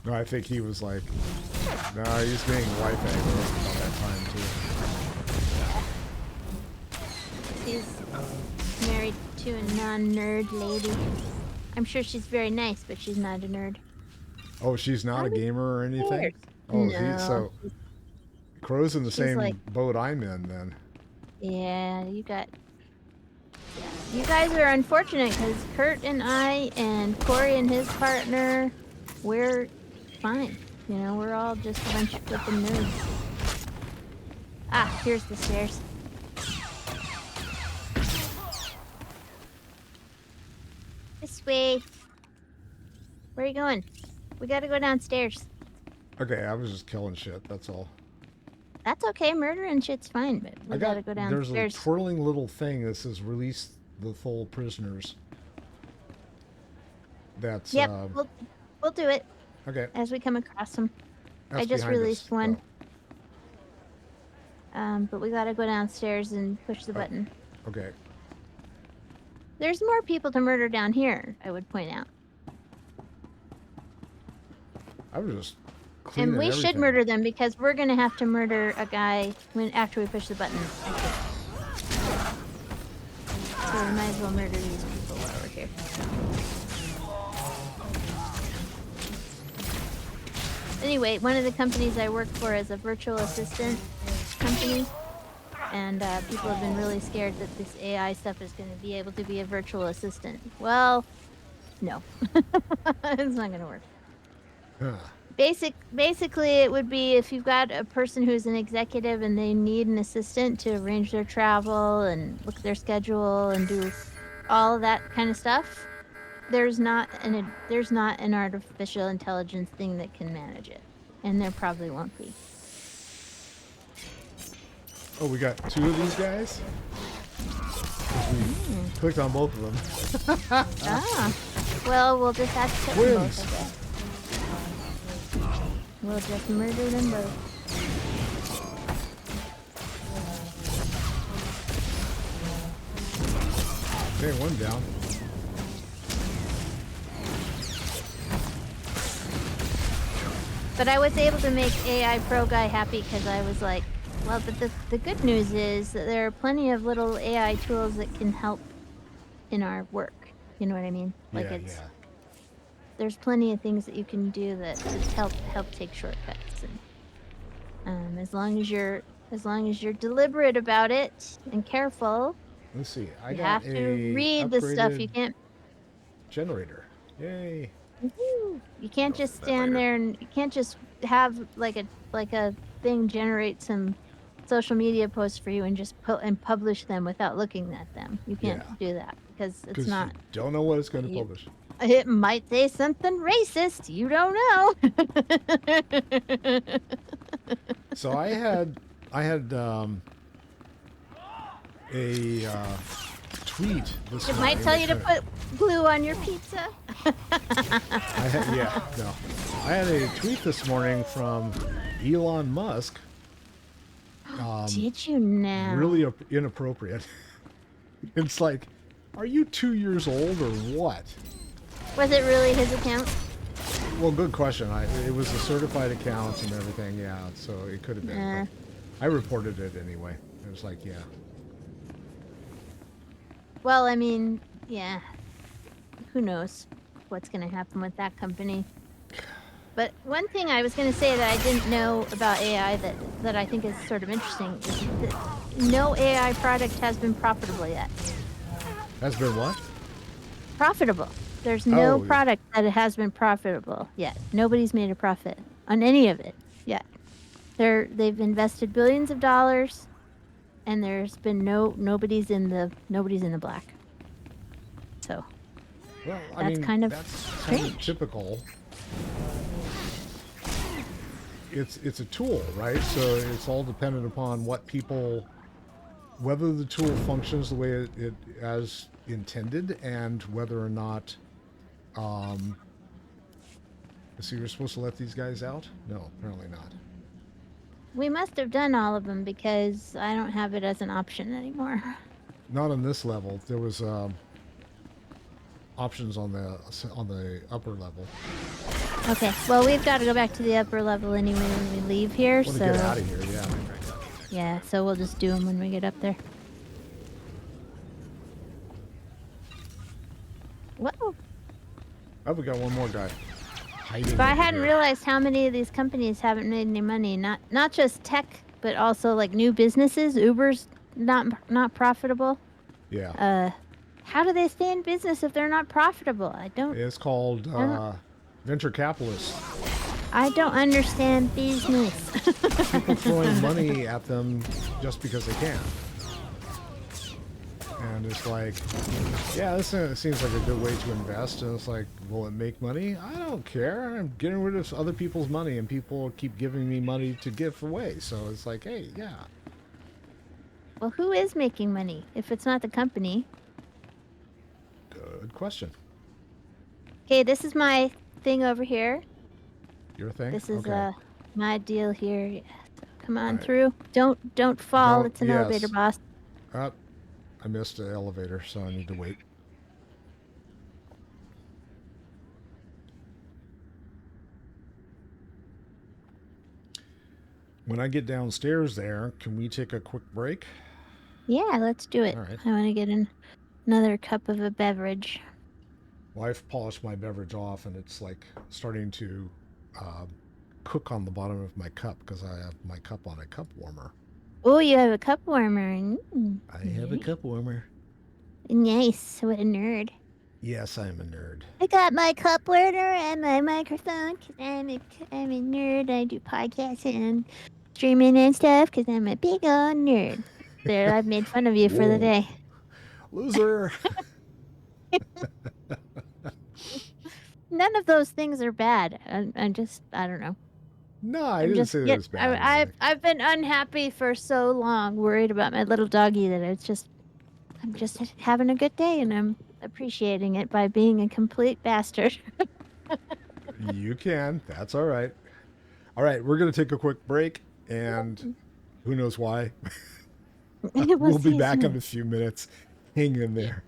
No, I think he was like, no, he's being wife aggro all that time too. He's married to a non-nerd lady. I'm sure she's very nice, but she's not a nerd. Oh, she's not a gamer or anything? Oh, No. so Crow's in the same like- boat I'm in then. Yeah, you guys are unfortunate because Kurt and I and Corey and his partner, we're fine. You know, we're all just a bunch of flippin' nerds. Ah, here's the stairs. This way. Where are you going? We gotta go downstairs. Okay, I was just killing shit, that's all. That's okay, murder and shit's fine, but we gotta go downstairs. There's a twirling little thing that says release the full prisoners. That's Yep, we'll do it okay. as we come across them. That's I just behind us. released one. But we gotta go downstairs and push the button. Okay. There's more people to murder down here, I would point out. I was just cleaning And we should everything. murder them because we're gonna have to murder a guy after we push the button. So we might as well murder these people while we're here. Anyway, one of the companies I work for is a virtual assistant company. And people have been really scared that this AI stuff is going to be able to be a virtual assistant. Well, no. It's not going to work. Huh. Basically, it would be if you've got a person who's an executive and they need an assistant to arrange their travel and look at their schedule and do all of that kind of stuff. There's not an artificial intelligence thing that can manage it, and there probably won't be. Oh, we got two of these guys? 'Cause we clicked on both of them. Ah, well, we'll just have to kill them both, I guess. We'll just murder them both. Okay, one down. But I was able to make AI Pro Guy happy because I was like, well, but the good news is that there are plenty of little AI tools that can help in our work. You know what I mean? Like there's plenty of things that you can do that help take shortcuts. And as long as you're deliberate about it and careful. Let's see. I you got have to read the stuff. You can't. Generator. Yay. Woohoo. You can't just stand there and you can't just have like a thing generate some social media posts for you and just publish them without looking at them. You can't do that because it's not. You don't know what it's going to publish. It might say something racist. You don't know. So I had a tweet this It morning. might tell you to put glue on your pizza. I had a tweet this morning from Elon Musk. Did you now? Really inappropriate. It's like, are you 2 years old or what? Was it really his account? Well, good question. It was a certified account and everything, yeah, so it could have been. But I reported it anyway. It was like, yeah. Well, I mean, yeah. Who knows what's going to happen with that company. But one thing I was going to say that I didn't know about AI that I think is sort of interesting is that no AI product has been profitable yet. Has been what? Profitable. There's no product that has been profitable yet. Nobody's made a profit on any of it yet. They've invested billions of dollars and there's been nobody's in the black. So Well, I that's mean, kind of that's strange. kind of typical. It's a tool, right? So it's all dependent upon what people, whether the tool functions the way it as intended, and whether or not. So you're supposed to let these guys out? No, apparently not. We must have done all of them because I don't have it as an option anymore. Not on this level. There was options on the upper level. Okay, well, we've got to go back to the upper level anyway when we leave here, Want so... to get out of here, yeah. Yeah, so we'll just do them when we get up there. Whoa! Oh, we got one more guy. Hiding If I over hadn't here. realized how many of these companies haven't made any money, not just tech, but also like new businesses. Uber's not profitable. Yeah. How do they stay in business if they're not profitable? I don't... It's called venture capitalists. I don't understand business. People throwing money at them just because they can. And it's like, yeah, this seems like a good way to invest. And it's like, will it make money? I don't care. I'm getting rid of other people's money, and people keep giving me money to give away. So it's like, hey, yeah. Well, who is making money if it's not the company? Good question. Okay, this is my thing over here. Your thing? This is okay. my deal here. Yeah, so come on Right. through. Don't fall. It's an yes. elevator, boss. I missed the elevator, so I need to wait. When I get downstairs there, can we take a quick break? Yeah, let's do it. All right. I want to get another cup of a beverage. Well, I've polished my beverage off, and it's like starting to cook on the bottom of my cup because I have my cup on a cup warmer. Oh, you have a cup warmer. I have a cup warmer. Nice. What a nerd. Yes, I'm a nerd. I got my cup warmer and my microphone because I'm a nerd. I do podcasts and streaming and stuff because I'm a big old nerd. There, I've made fun of you for the day. Loser. None of those things are bad. I'm just, I don't know. No, I didn't say that was bad. I've been unhappy for so long, worried about my little doggy that I'm just having a good day, and I'm appreciating it by being a complete bastard. You can. That's all right. All right, we're going to take a quick break, and who knows why. We'll be back in a few minutes. Hang in there.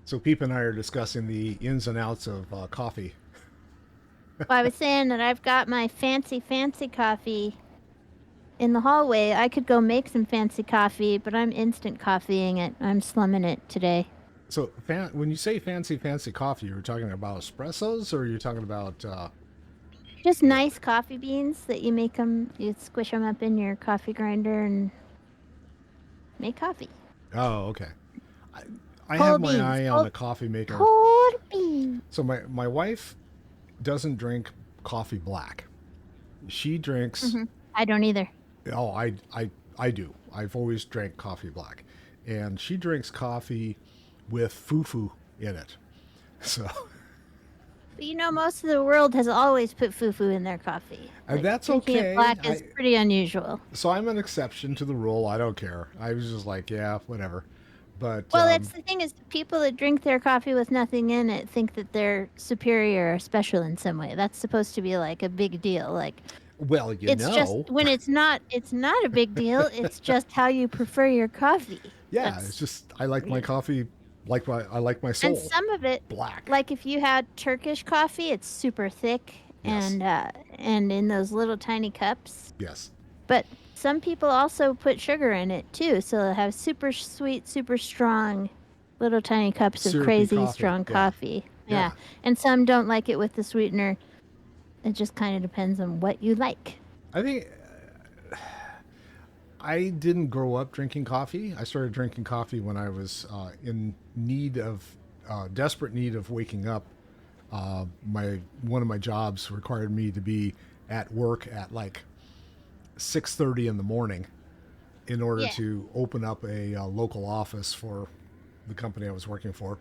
So Peep and I are discussing the ins and outs of coffee. Well, I was saying that I've got my fancy coffee in the hallway. I could go make some fancy coffee, but I'm instant coffeeing it. I'm slumming it today. So when you say fancy coffee, you're talking about espressos, or you're talking about... Just nice coffee beans that you make them, you squish them up in your coffee grinder and make coffee. Oh, okay. I have my eye on a coffee maker. Cold beans. So my wife doesn't drink coffee black. She drinks... Mm-hmm. I don't either. Oh, I do. I've always drank coffee black. And she drinks coffee with fufu in it. So... But you know, most of the world has always put fufu in their coffee. And that's drinking okay. It black is pretty unusual. So I'm an exception to the rule. I don't care. I was just like, yeah, whatever. But well, that's the thing is, people that drink their coffee with nothing in it think that they're superior or special in some way. That's supposed to be like a big deal. Like, well, it's just when it's not a big deal. It's just how you prefer your coffee. Yeah, it's just I like my coffee. I like my soul. And some of it black. Like if you had Turkish coffee, it's super thick. Yes. And in those little tiny cups. Yes. But some people also put sugar in it too, so they'll have super sweet, super strong, little tiny cups of crazy strong coffee. Yeah. And some don't like it with the sweetener. It just kind of depends on what you like. I think I didn't grow up drinking coffee. I started drinking coffee when I was in desperate need of waking up. One of my jobs required me to be at work at like 6:30 in the morning in order to open up a local office for the company I was working for.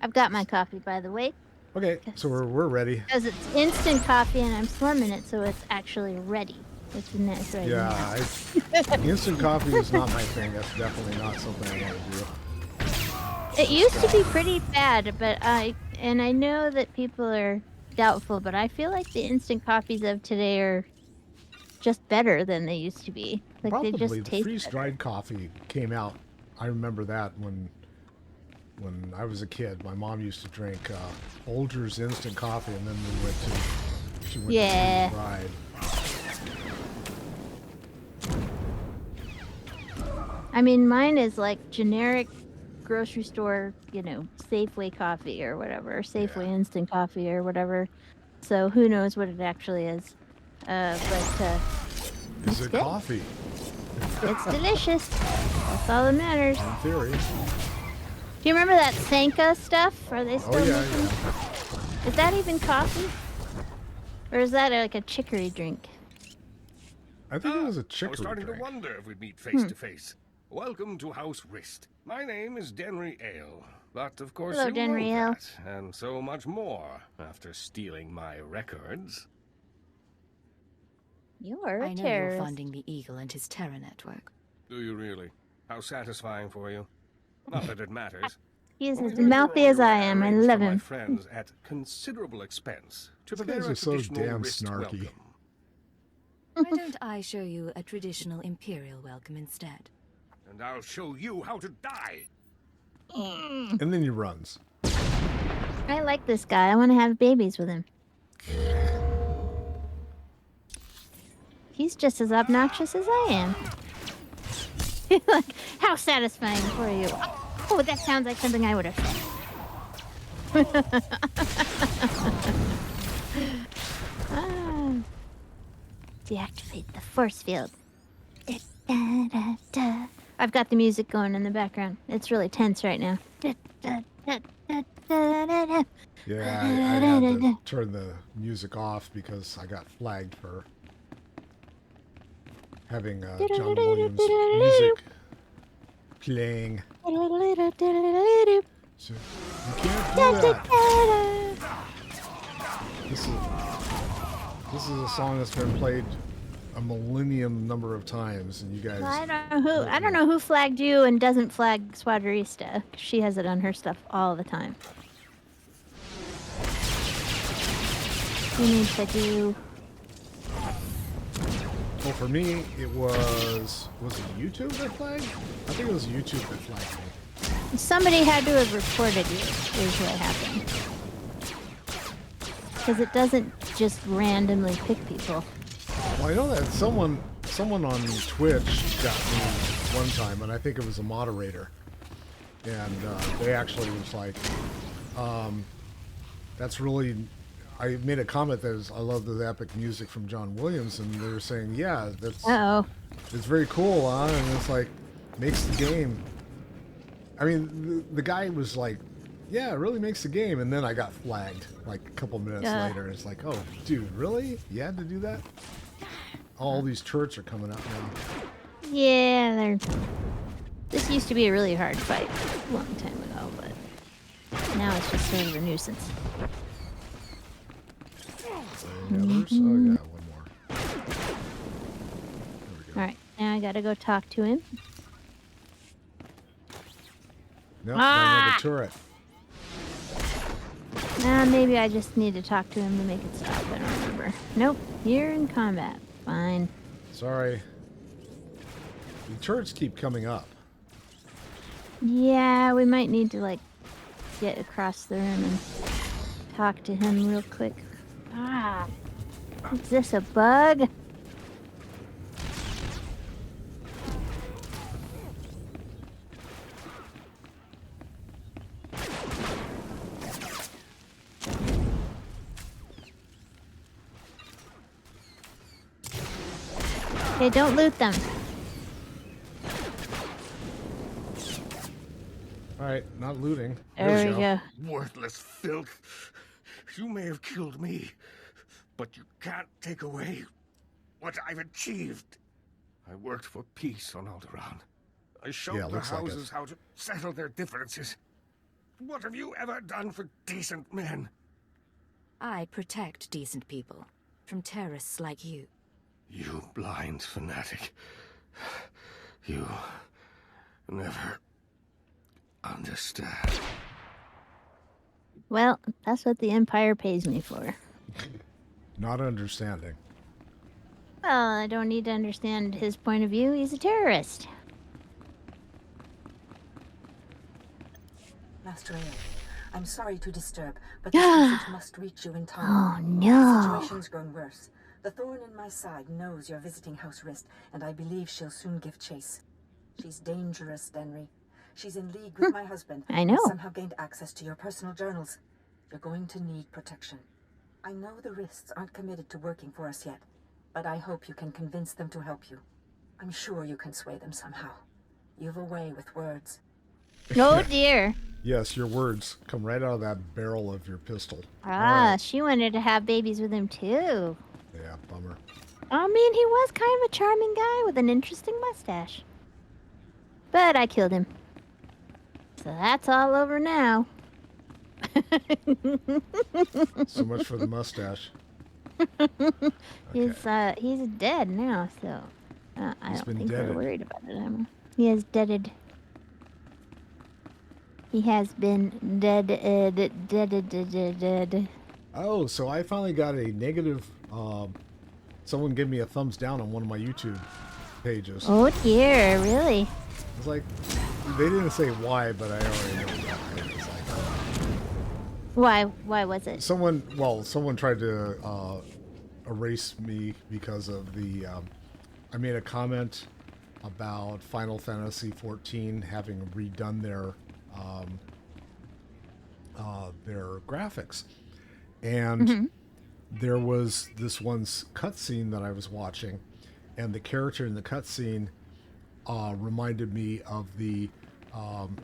I've got my coffee, by the way. Okay, so we're ready. Because it's instant coffee and I'm slumming it, so it's actually ready. Which is nice right now. Instant coffee is not my thing. That's definitely not something I want to do. It used to be pretty bad, but I know that people are doubtful, but I feel like the instant coffees of today are just better than they used to be. Like Probably they just the taste freeze-dried coffee came out. I remember that when I was a kid. My mom used to drink Folgers instant coffee, and then she went to freeze-dried. I mean, mine is like generic grocery store, Safeway coffee or whatever, Safeway instant coffee or whatever. So who knows what it actually is. But is it good. Coffee? It's delicious. That's all that matters. In theory. Do you remember that Sanka stuff? Are they still making? Yeah. Is that even coffee? Or is that like a chicory drink? I think it was a chicory I was starting drink. to wonder if we'd meet face to face. Welcome to House Rist. My name is Denry Ale, but of course Hello, you Denry know Ale. that, and so much more after stealing my records. You're a I know terrorist. you're funding the Eagle and his terror network. Do you really? How satisfying for you. Not that it matters. He's Only as that you're mouthy on as your I way am. I arranged love for my him. friends at considerable expense to These prepare guys a are so traditional damn Rist snarky. welcome. Why don't I show you a traditional Imperial welcome instead? And I'll show you how to die. And then he runs. I like this guy. I want to have babies with him. He's just as obnoxious as I am. Like, how satisfying for you. Oh, that sounds like something I would have said. Deactivate the force field. I've got the music going in the background. It's really tense right now. Yeah, I had to turn the music off because I got flagged for having John Williams music playing. So you can't do that. This is a song that's been played a millennium number of times, and you guys. Well, I don't know who flagged you and doesn't flag Swadrista. She has it on her stuff all the time. You need to do. Well, for me, it was it YouTube that flagged? I think it was YouTube that flagged me. Somebody had to have reported you, is what happened. Because it doesn't just randomly pick people. Well, I know that someone on Twitch got me one time, and I think it was a moderator. And they actually was like, that's really... I made a comment that was, I love the epic music from John Williams, and they were saying, yeah, that's... It's very cool, huh? And it's like, makes the game... I mean, the guy was like, yeah, it really makes the game. And then I got flagged like a couple minutes later. It's like, oh, dude, really? You had to do that? All these turrets are coming out now. Yeah, this used to be a really hard fight a long time ago, but now it's just sort of a nuisance. Others? Oh, yeah, one more. Alright, now I gotta go talk to him. Nope, another turret. Maybe I just need to talk to him to make it stop. I don't remember. Nope, you're in combat. Fine. Sorry. The turrets keep coming up. Yeah, we might need to, like, get across the room and talk to him real quick. Is this a bug? Okay, don't loot them. All right, not looting. There we go. Worthless filth. You may have killed me, but you can't take away what I've achieved. I worked for peace on Alderaan. I showed the looks like it. houses how to settle their differences. What have you ever done for decent men? I protect decent people from terrorists like you. You blind fanatic. You never understand. Well, that's what the Empire pays me for. Not understanding. Well, I don't need to understand his point of view. He's a terrorist. Master Ale, I'm sorry to disturb, but this message must reach you in time. Oh, The no. situation's grown worse. The thorn in my side knows you're visiting House Rist, and I believe she'll soon give chase. She's dangerous, Denry. She's in league with my husband. I know. And somehow gained access to your personal journals. You're going to need protection. I know the Rists aren't committed to working for us yet, but I hope you can convince them to help you. I'm sure you can sway them somehow. You've a way with words. Oh, dear. Yes, your words come right out of that barrel of your pistol. Ah, she wanted to have babies with him, too. Yeah, bummer. I mean, he was kind of a charming guy with an interesting mustache. But I killed him. So that's all over now. So much for the mustache. He's dead now, so I He's don't been think deaded. we're worried about it anymore. He is deaded. He has been dead. Oh, so I finally got a negative. Someone gave me a thumbs down on one of my YouTube pages. Oh dear, really? It's like they didn't say why, but I already know why. It's like, Why was it? someone tried to erase me because of the. I made a comment about Final Fantasy XIV having redone their graphics, and there was this one cutscene that I was watching, and the character in the cutscene reminded me of the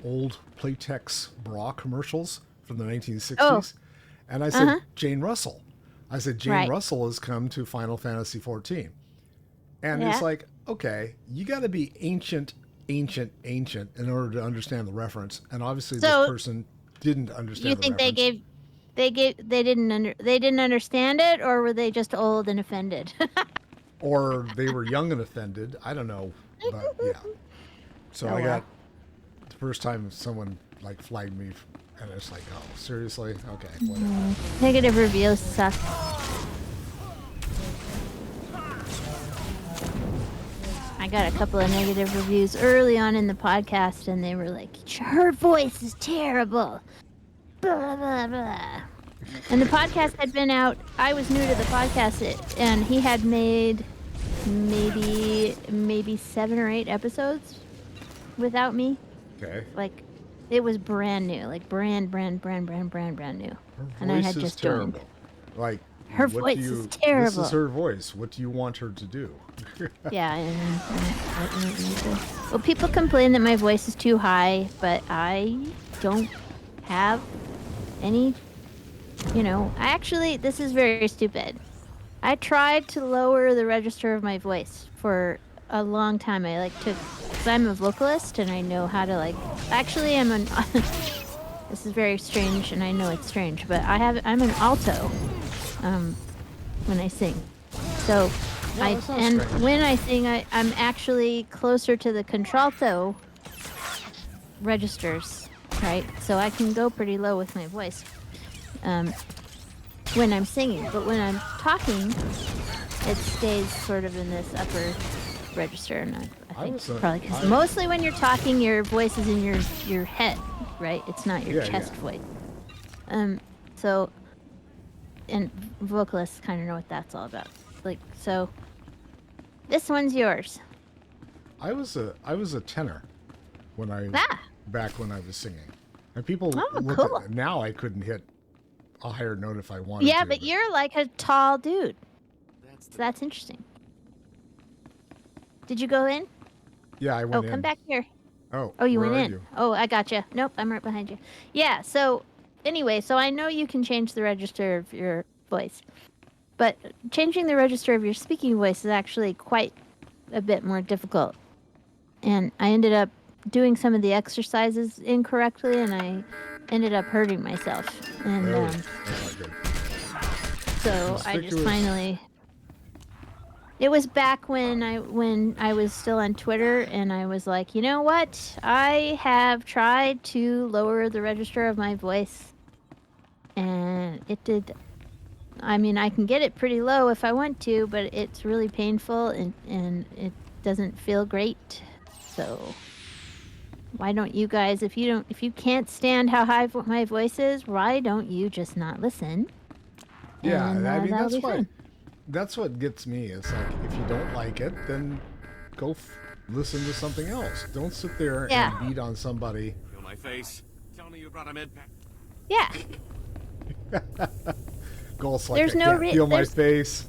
old Playtex bra commercials from the 1960s. Oh. And I said, Jane Russell. I said, Jane Right. Russell has come to Final Fantasy XIV. And Yeah. it's like, okay, you got to be ancient in order to understand the reference. And obviously So, this person didn't understand You the think reference. they didn't understand it, or were they just old and offended? Or they were young and offended. I don't know. But yeah. So Oh, I well. got the first time someone like flagged me, and it's like, oh, seriously? Okay, whatever. Negative reviews suck. I got a couple of negative reviews early on in the podcast, and they were like, her voice is terrible. Blah, blah, blah. And the podcast had been out. I was new to the podcast, and he had made maybe 7 or 8 episodes without me. Okay. Like, it was brand new, like brand new. Her And I voice had is just terrible. joined. Like, Her what voice do you, is terrible. This is her voice. What do you want her to do? Yeah. Well, people complain that my voice is too high, but I don't have any, this is very stupid. I tried to lower the register of my voice for a long time. Because I'm a vocalist and I know how to actually I'm an, this is very strange and I know it's strange, but I'm an alto, when I sing. So that's not strange. when I sing, I'm actually closer to the contralto registers, right? So I can go pretty low with my voice when I'm singing, but when I'm talking, it stays sort of in this upper register, and I think probably because mostly when you're talking, your voice is in your head, right? It's not your chest voice. So, and vocalists kind of know what that's all about. So, this one's yours. I was a tenor when back when I was singing, and people look cool. at now I couldn't hit a higher note if I wanted to. Yeah, but you're like a tall dude. So that's interesting. Did you go in? Yeah, I went in. Come back here. Oh, Oh, you where went are in. you? Oh, I gotcha. Nope, I'm right behind you. Yeah, so anyway, so I know you can change the register of your voice, but changing the register of your speaking voice is actually quite a bit more difficult. And I ended up doing some of the exercises incorrectly, and I ended up hurting myself. And Oh, that's not good. so I just Conspicuous. finally. It was back when I was still on Twitter, and I was like, you know what? I have tried to lower the register of my voice, and it did. I mean, I can get it pretty low if I want to, but it's really painful and it doesn't feel great. So why don't you guys, if you can't stand how high my voice is, why don't you just not listen? Yeah, And I mean that'll be fine. that's what gets me. It's like if you don't like it, then go listen to something else. Don't sit there Yeah. and beat on somebody. Feel my face. Tell me you brought a med pack. Yeah. Gulf's like, There's I no can't feel my there's face.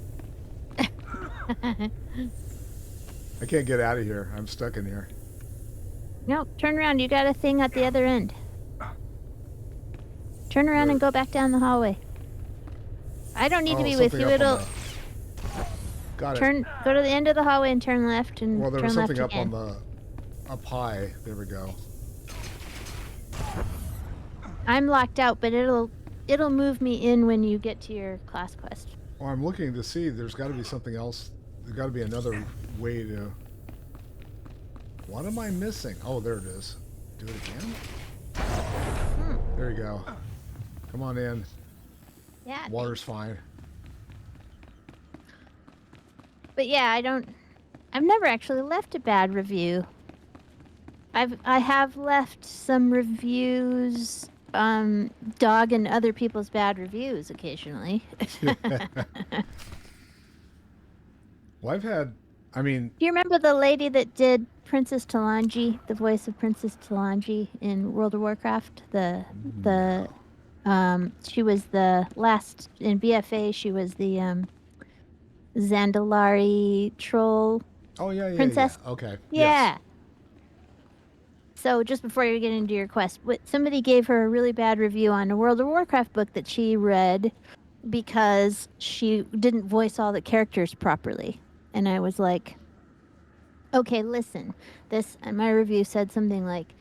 I can't get out of here. I'm stuck in here. No, turn around. You got a thing at the other end. Turn around and go back down the hallway. I don't need to be with something you. up on It'll Got it. go to the end of the hallway and turn left and Well, there turn was left something up again. on the up high. There we go. I'm locked out, but it'll move me in when you get to your class quest. Well, I'm looking to see. There's got to be something else. There's got to be another way to. What am I missing? Oh, there it is. Do it again. There you go. Come on in. Yeah. Water's fine. But yeah, I've never actually left a bad review. I have left some reviews, dog and other people's bad reviews occasionally. Well, I've had. I mean, Do you remember the lady that did Princess Talanji, the voice of Princess Talanji in World of Warcraft? She was the last in BFA. She was the Zandalari troll oh yeah. princess. Okay. Yeah. Yes. So just before you get into your quest, somebody gave her a really bad review on a World of Warcraft book that she read because she didn't voice all the characters properly. And I was like, okay, listen. And my review said something like,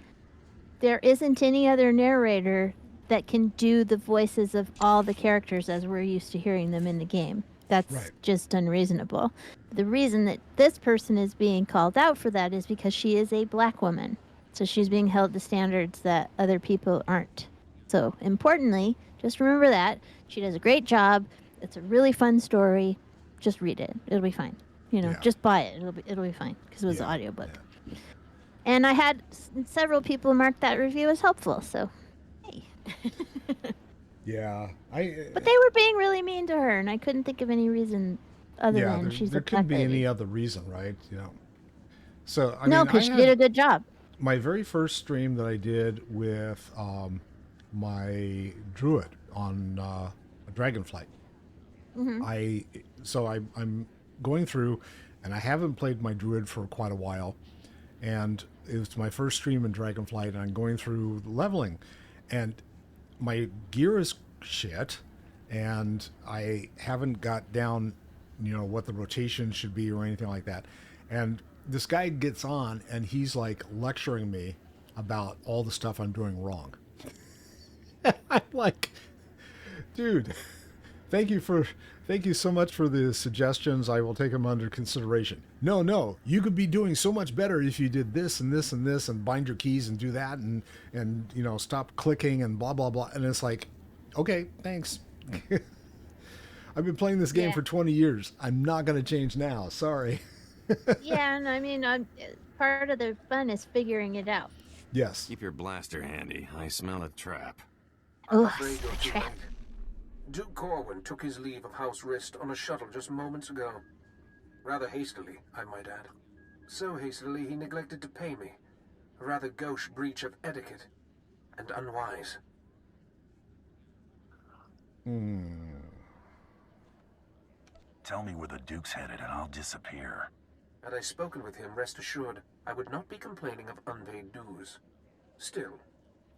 there isn't any other narrator that can do the voices of all the characters as we're used to hearing them in the game. That's just unreasonable. The reason that this person is being called out for that is because she is a black woman. So she's being held to standards that other people aren't. So importantly, just remember that. She does a great job. It's a really fun story. Just read it. It'll be fine. Just buy it. It'll be fine because it was an audiobook. Yeah. And I had several people mark that review as helpful. So, hey. Yeah, But they were being really mean to her, and I couldn't think of any reason other than she's a there black couldn't be lady. any other reason, right? So I no, mean, because she did a good job. My very first stream that I did with my druid on Dragonflight. Mm-hmm. I'm going through, and I haven't played my druid for quite a while, and it was my first stream in Dragonflight, and I'm going through leveling, and my gear is shit, and I haven't got down, what the rotation should be or anything like that, and this guy gets on and he's like lecturing me about all the stuff I'm doing wrong. I'm like, dude, thank you so much for the suggestions. I will take them under consideration. No, you could be doing so much better if you did this and this and this and bind your keys and do that and stop clicking and blah blah blah. And it's like, okay, thanks. I've been playing this game for 20 years. I'm not going to change now. Sorry. Yeah, and I mean, part of the fun is figuring it out. Yes. Keep your blaster handy. I smell a trap. Oh, afraid you're a too trap. late. Duke Corwin took his leave of House Rist on a shuttle just moments ago. Rather hastily, I might add. So hastily he neglected to pay me. A rather gauche breach of etiquette. And unwise. Tell me where the Duke's headed and I'll disappear. Had I spoken with him, rest assured, I would not be complaining of unpaid dues. Still,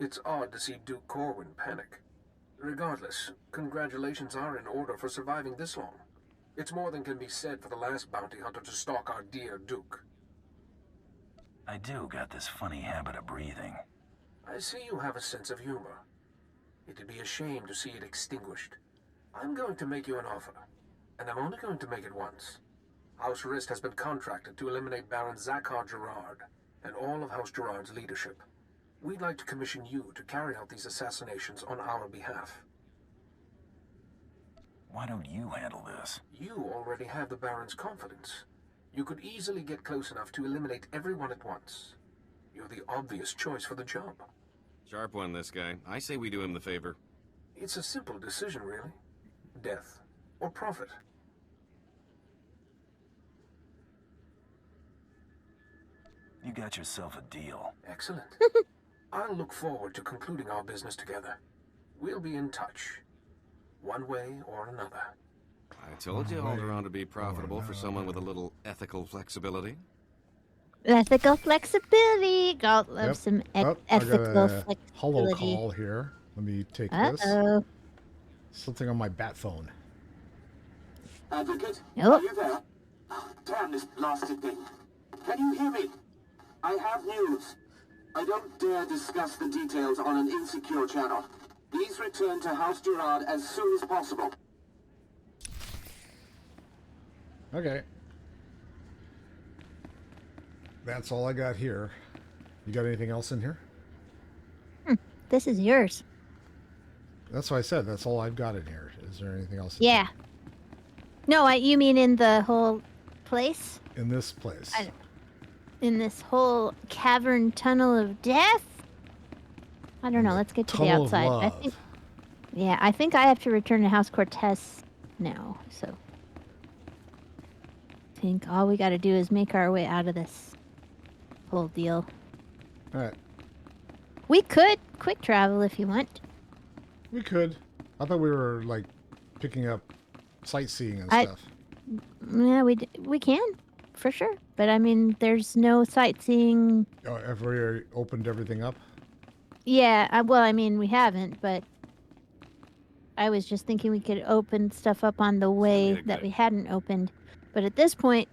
it's odd to see Duke Corwin panic. Regardless, congratulations are in order for surviving this long. It's more than can be said for the last bounty hunter to stalk our dear Duke. I do got this funny habit of breathing. I see you have a sense of humor. It'd be a shame to see it extinguished. I'm going to make you an offer, and I'm only going to make it once. House Rist has been contracted to eliminate Baron Zakhar Gerard and all of House Gerard's leadership. We'd like to commission you to carry out these assassinations on our behalf. Why don't you handle this? You already have the Baron's confidence. You could easily get close enough to eliminate everyone at once. You're the obvious choice for the job. Sharp one, this guy. I say we do him the favor. It's a simple decision, really. Death or profit. You got yourself a deal. Excellent. I'll look forward to concluding our business together. We'll be in touch, one way or another. I told you Alderaan to be profitable for someone with a little ethical flexibility. Ethical flexibility. God loves some ethical I got a flexibility. holo call here. Let me take this. Uh-oh. Something on my bat phone. Advocate, Nope. are you there? Damn this blasted thing. Can you hear me? I have news. I don't dare discuss the details on an insecure channel. Please return to House Gerard as soon as possible. Okay. That's all I got here. You got anything else in here? This is yours. That's what I said. That's all I've got in here. Is there anything else? Yeah. No, you mean in the whole place? In this place. In this whole cavern tunnel of death? I don't know. Let's get to the Tunnel of outside. love. I think I have to return to House Cortez now. So I think all we got to do is make our way out of this whole deal. All right. We could quick travel if you want. We could. I thought we were like picking up sightseeing and stuff. Yeah, we can for sure. But I mean, there's no sightseeing. Oh, have we already opened everything up? Yeah, well, I mean, we haven't, but I was just thinking we could open stuff up on the way that we hadn't opened. But at this point,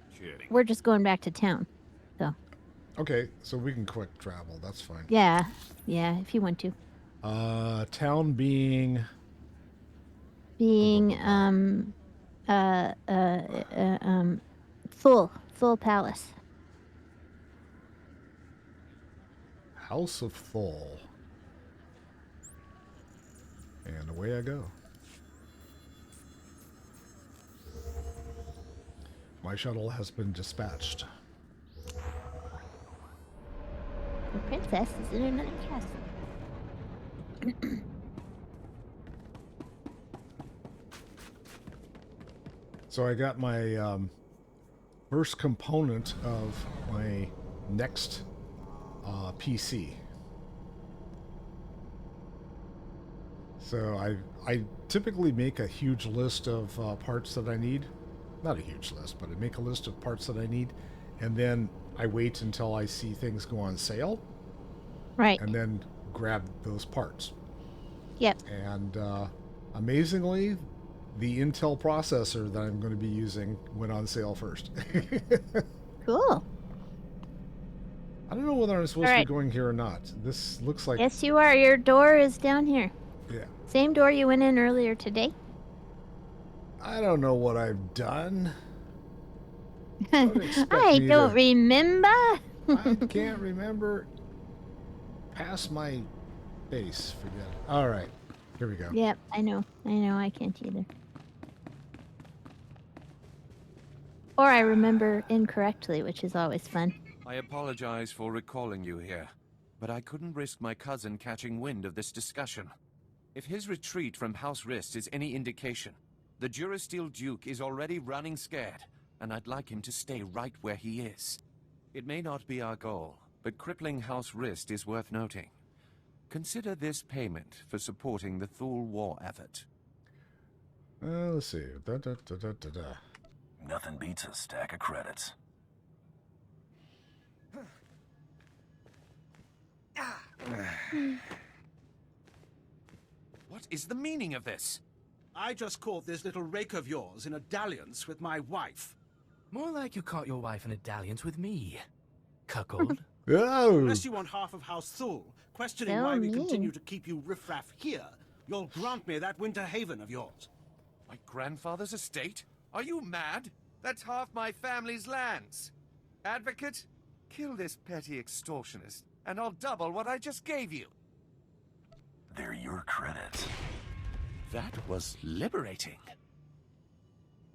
we're just going back to town. So. Okay, so we can quick travel. That's fine. Yeah, if you want to. Town being Full Palace. House of Thol. And away I go. My shuttle has been dispatched. The princess is in another castle. So I got my first component of my next PC. So I typically make a huge list of parts that I need. Not a huge list, but I make a list of parts that I need, and then I wait until I see things go on sale. Right. And then grab those parts. Yep. And amazingly, the Intel processor that I'm going to be using went on sale first. Cool. I don't know whether I'm supposed to be going here or not. This looks like... Yes, you are. Your door is down here. Yeah. Same door you went in earlier today. I don't know what I've done. I don't remember. I can't remember past my base. Forget it. All right. Here we go. Yep, I know. I can't either. Or I remember incorrectly, which is always fun. I apologize for recalling you here, but I couldn't risk my cousin catching wind of this discussion. If his retreat from House Rist is any indication, the Durasteel Duke is already running scared, and I'd like him to stay right where he is. It may not be our goal, but crippling House Rist is worth noting. Consider this payment for supporting the Thule war effort. Let's see. Nothing beats a stack of credits. What is the meaning of this? I just caught this little rake of yours in a dalliance with my wife. More like you caught your wife in a dalliance with me. Cuckold. Oh. Unless you want half of House Thule, questioning So why we mean. continue to keep you riffraff here, you'll grant me that winter haven of yours. My grandfather's estate? Are you mad? That's half my family's lands. Advocate, kill this petty extortionist, and I'll double what I just gave you. They're your credits. That was liberating.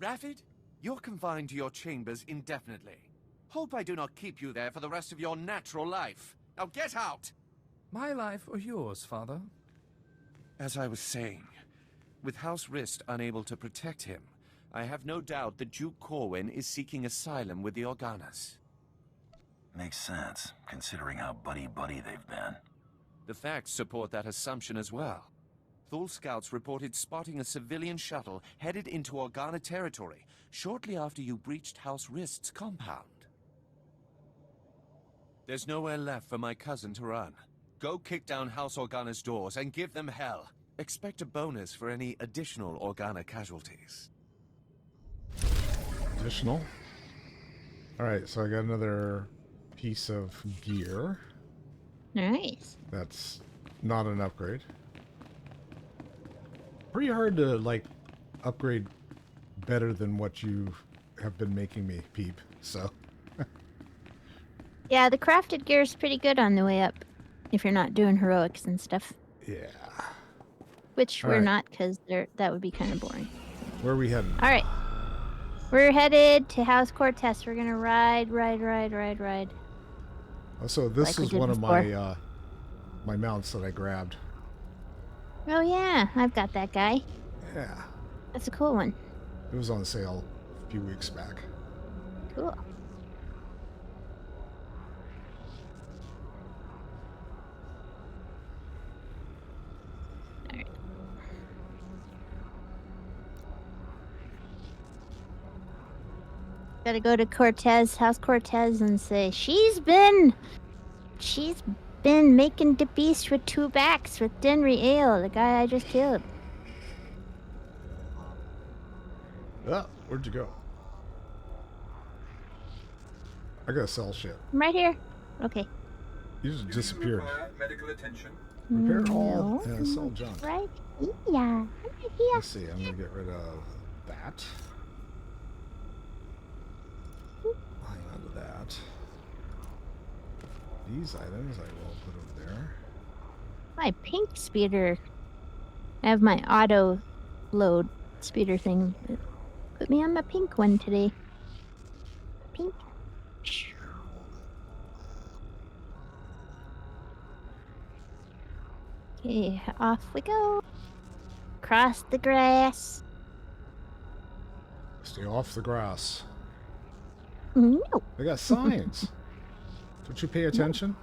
Raffid, you're confined to your chambers indefinitely. Hope I do not keep you there for the rest of your natural life. Now get out! My life or yours, father? As I was saying, with House Rist unable to protect him, I have no doubt that Duke Corwin is seeking asylum with the Organas. Makes sense, considering how buddy-buddy they've been. The facts support that assumption as well. Thule scouts reported spotting a civilian shuttle headed into Organa territory shortly after you breached House Rist's compound. There's nowhere left for my cousin to run. Go kick down House Organa's doors and give them hell. Expect a bonus for any additional Organa casualties. Additional. Alright, so I got another piece of gear. Nice. That's not an upgrade. Pretty hard to, like, upgrade better than what you have been making me, Peep, so. Yeah, the crafted gear is pretty good on the way up. If you're not doing heroics and stuff. Yeah. Which All we're right. not, because that would be kind of boring. Where are we heading? All right. We're headed to House Cortez. We're going to ride. Oh, so this Like we is did one of before. my my mounts that I grabbed. Oh, yeah. I've got that guy. Yeah. That's a cool one. It was on sale a few weeks back. Cool. Alright. Gotta go to House Cortez, and say, she's been making the beast with two backs with Denry Ale, the guy I just killed. Ah, where'd you go? I gotta sell shit. I'm right here. Okay. You just disappeared. Medical attention. Repair all No. and sell junk. Right here. I'm right here. Let's see, I'm gonna get rid of that. Hang on to that. These items I will put over there. My pink speeder. I have my auto load speeder thing. Put me on my pink one today. Pink. Okay, off we go. Cross the grass. Stay off the grass. No. They got signs. Don't you pay attention?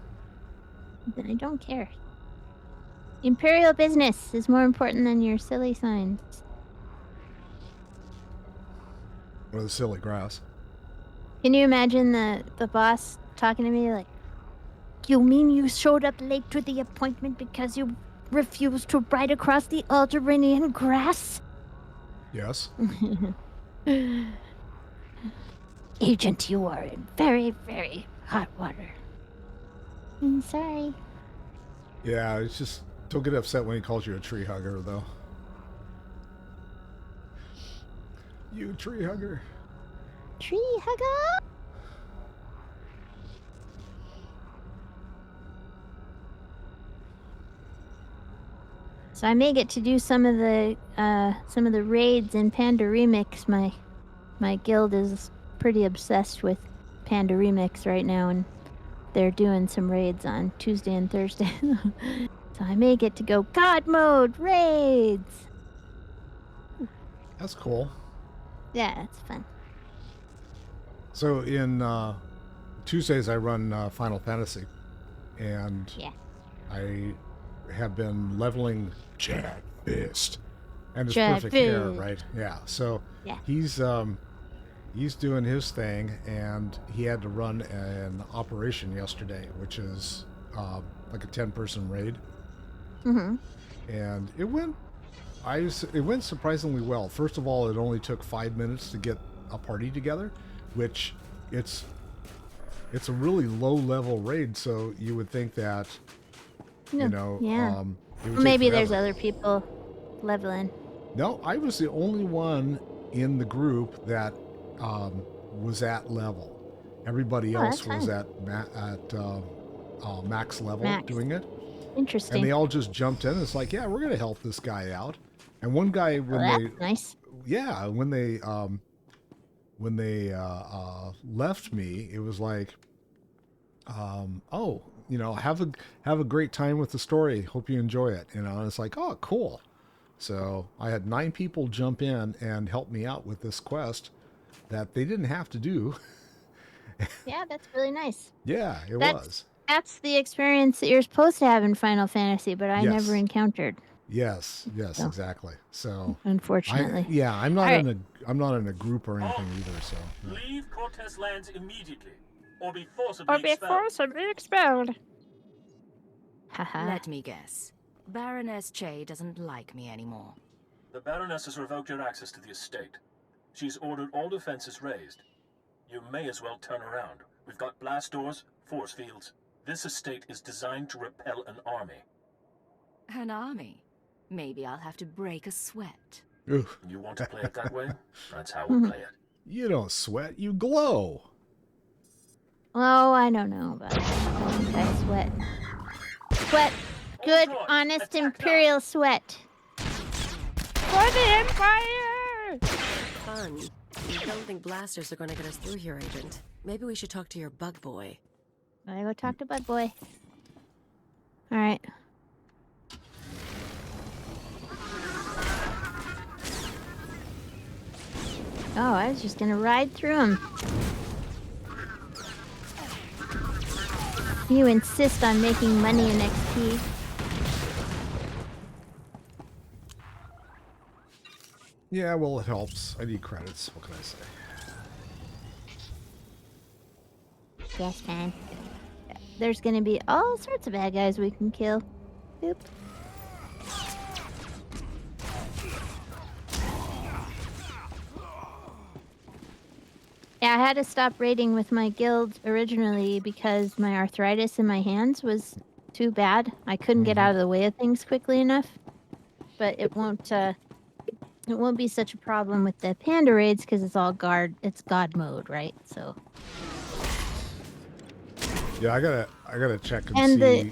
Then I don't care. Imperial business is more important than your silly signs. Or the silly grass. Can you imagine the boss talking to me like, you mean you showed up late to the appointment because you refused to ride across the Alderaan grass? Yes. Agent, you are in very, very hot water. I'm sorry. Yeah, it's just don't get upset when he calls you a tree hugger, though. You tree hugger. Tree hugger? So I may get to do some of the raids in Panda Remix. My guild is pretty obsessed with Panda Remix right now, and they're doing some raids on Tuesday and Thursday. So I may get to go God mode raids. That's cool. Yeah, it's fun. So in Tuesdays I run Final Fantasy, and yeah. I have been leveling Chad Fist and his Chad perfect hair, Fist. right? Yeah. So Yeah. he's doing his thing, and he had to run an operation yesterday, which is like a 10-person raid. Mm-hmm. And it went surprisingly well. First of all, it only took 5 minutes to get a party together, which it's a really low level raid, so you would think that Yeah. it would take Maybe there's forever. other people leveling. No, I was the only one in the group that was at level. Everybody else was at max level doing it. Interesting. And they all just jumped in. It's like, yeah, we're going to help this guy out. And one guy, that's nice. Yeah, when they left me, it was like, oh, have a great time with the story. Hope you enjoy it. And it's like, oh, cool. So I had 9 people jump in and help me out with this quest that they didn't have to do. Yeah, that's really nice. Yeah, it was. That's the experience that you're supposed to have in Final Fantasy, but I never encountered. Yes, exactly. So unfortunately, I'm not in a group or anything either. So leave Cortez lands immediately, or be forcibly expelled. Let me guess. Baroness Che doesn't like me anymore. The Baroness has revoked your access to the estate. She's ordered all defenses raised. You may as well turn around. We've got blast doors, force fields. This estate is designed to repel an army. An army? Maybe I'll have to break a sweat. Oof. You want to play it that way? That's how we'll play it. You don't sweat, you glow. Oh, I don't know about it. I think I sweat. Sweat. Good, honest Imperial sweat. For the Empire! Fun. I don't think blasters are going to get us through here, Agent. Maybe we should talk to your bug boy. I go talk to Bug Boy. All right. Oh, I was just gonna ride through them. You insist on making money in XP. Yeah, well, it helps. I need credits. What can I say? Yes, man. There's gonna be all sorts of bad guys we can kill. Oop. Yeah, I had to stop raiding with my guild originally because my arthritis in my hands was too bad. I couldn't get out of the way of things quickly enough. But it won't be such a problem with the panda raids because it's all it's god mode, right? So yeah, I gotta check and see.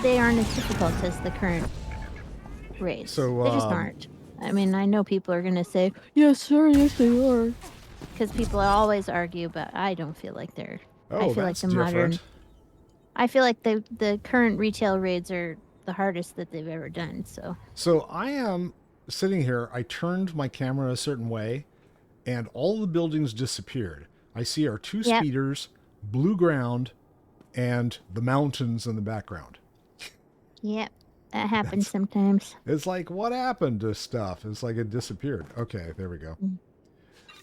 They aren't as difficult as the current raids. So they just aren't. I mean, I know people are gonna say, yes sir, yes they are. Because people always argue, but I don't feel like they're. Oh, I feel that's like the different. I feel like the current retail raids are the hardest that they've ever done. So I am sitting here. I turned my camera a certain way, and all the buildings disappeared. I see our 2 speeders, blue ground, and the mountains in the background. Yep, that happens sometimes. It's like, what happened to stuff? It's like it disappeared. Okay, there we go.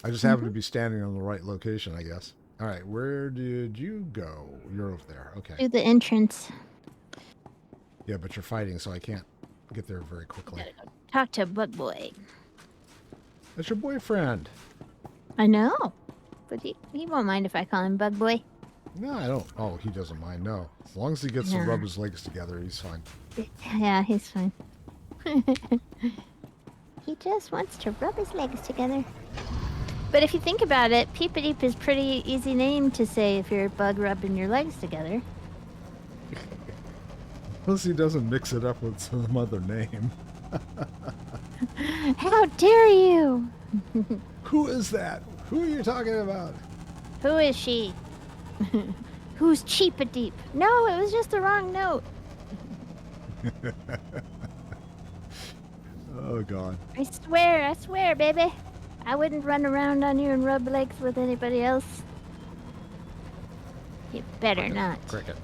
I just happened to be standing on the right location, I guess. All right, where did you go? You're over there. Okay. To the entrance. Yeah, but you're fighting, so I can't get there very quickly. Talk to Bug Boy. That's your boyfriend. I know, but he won't mind if I call him Bug Boy. No, I don't. Oh, he doesn't mind. No, as long as he gets to rub his legs together, he's fine. Yeah, he's fine. He just wants to rub his legs together. But if you think about it, Peep-a-Deep is pretty easy name to say if you're a bug rubbing your legs together. Unless he doesn't mix it up with some other name. How dare you? Who is that? Who are you talking about? Who is she? Who's Cheap-a-Deep? No, it was just the wrong note. Oh, God. I swear, baby. I wouldn't run around on you and rub legs with anybody else. You better not. Cricket.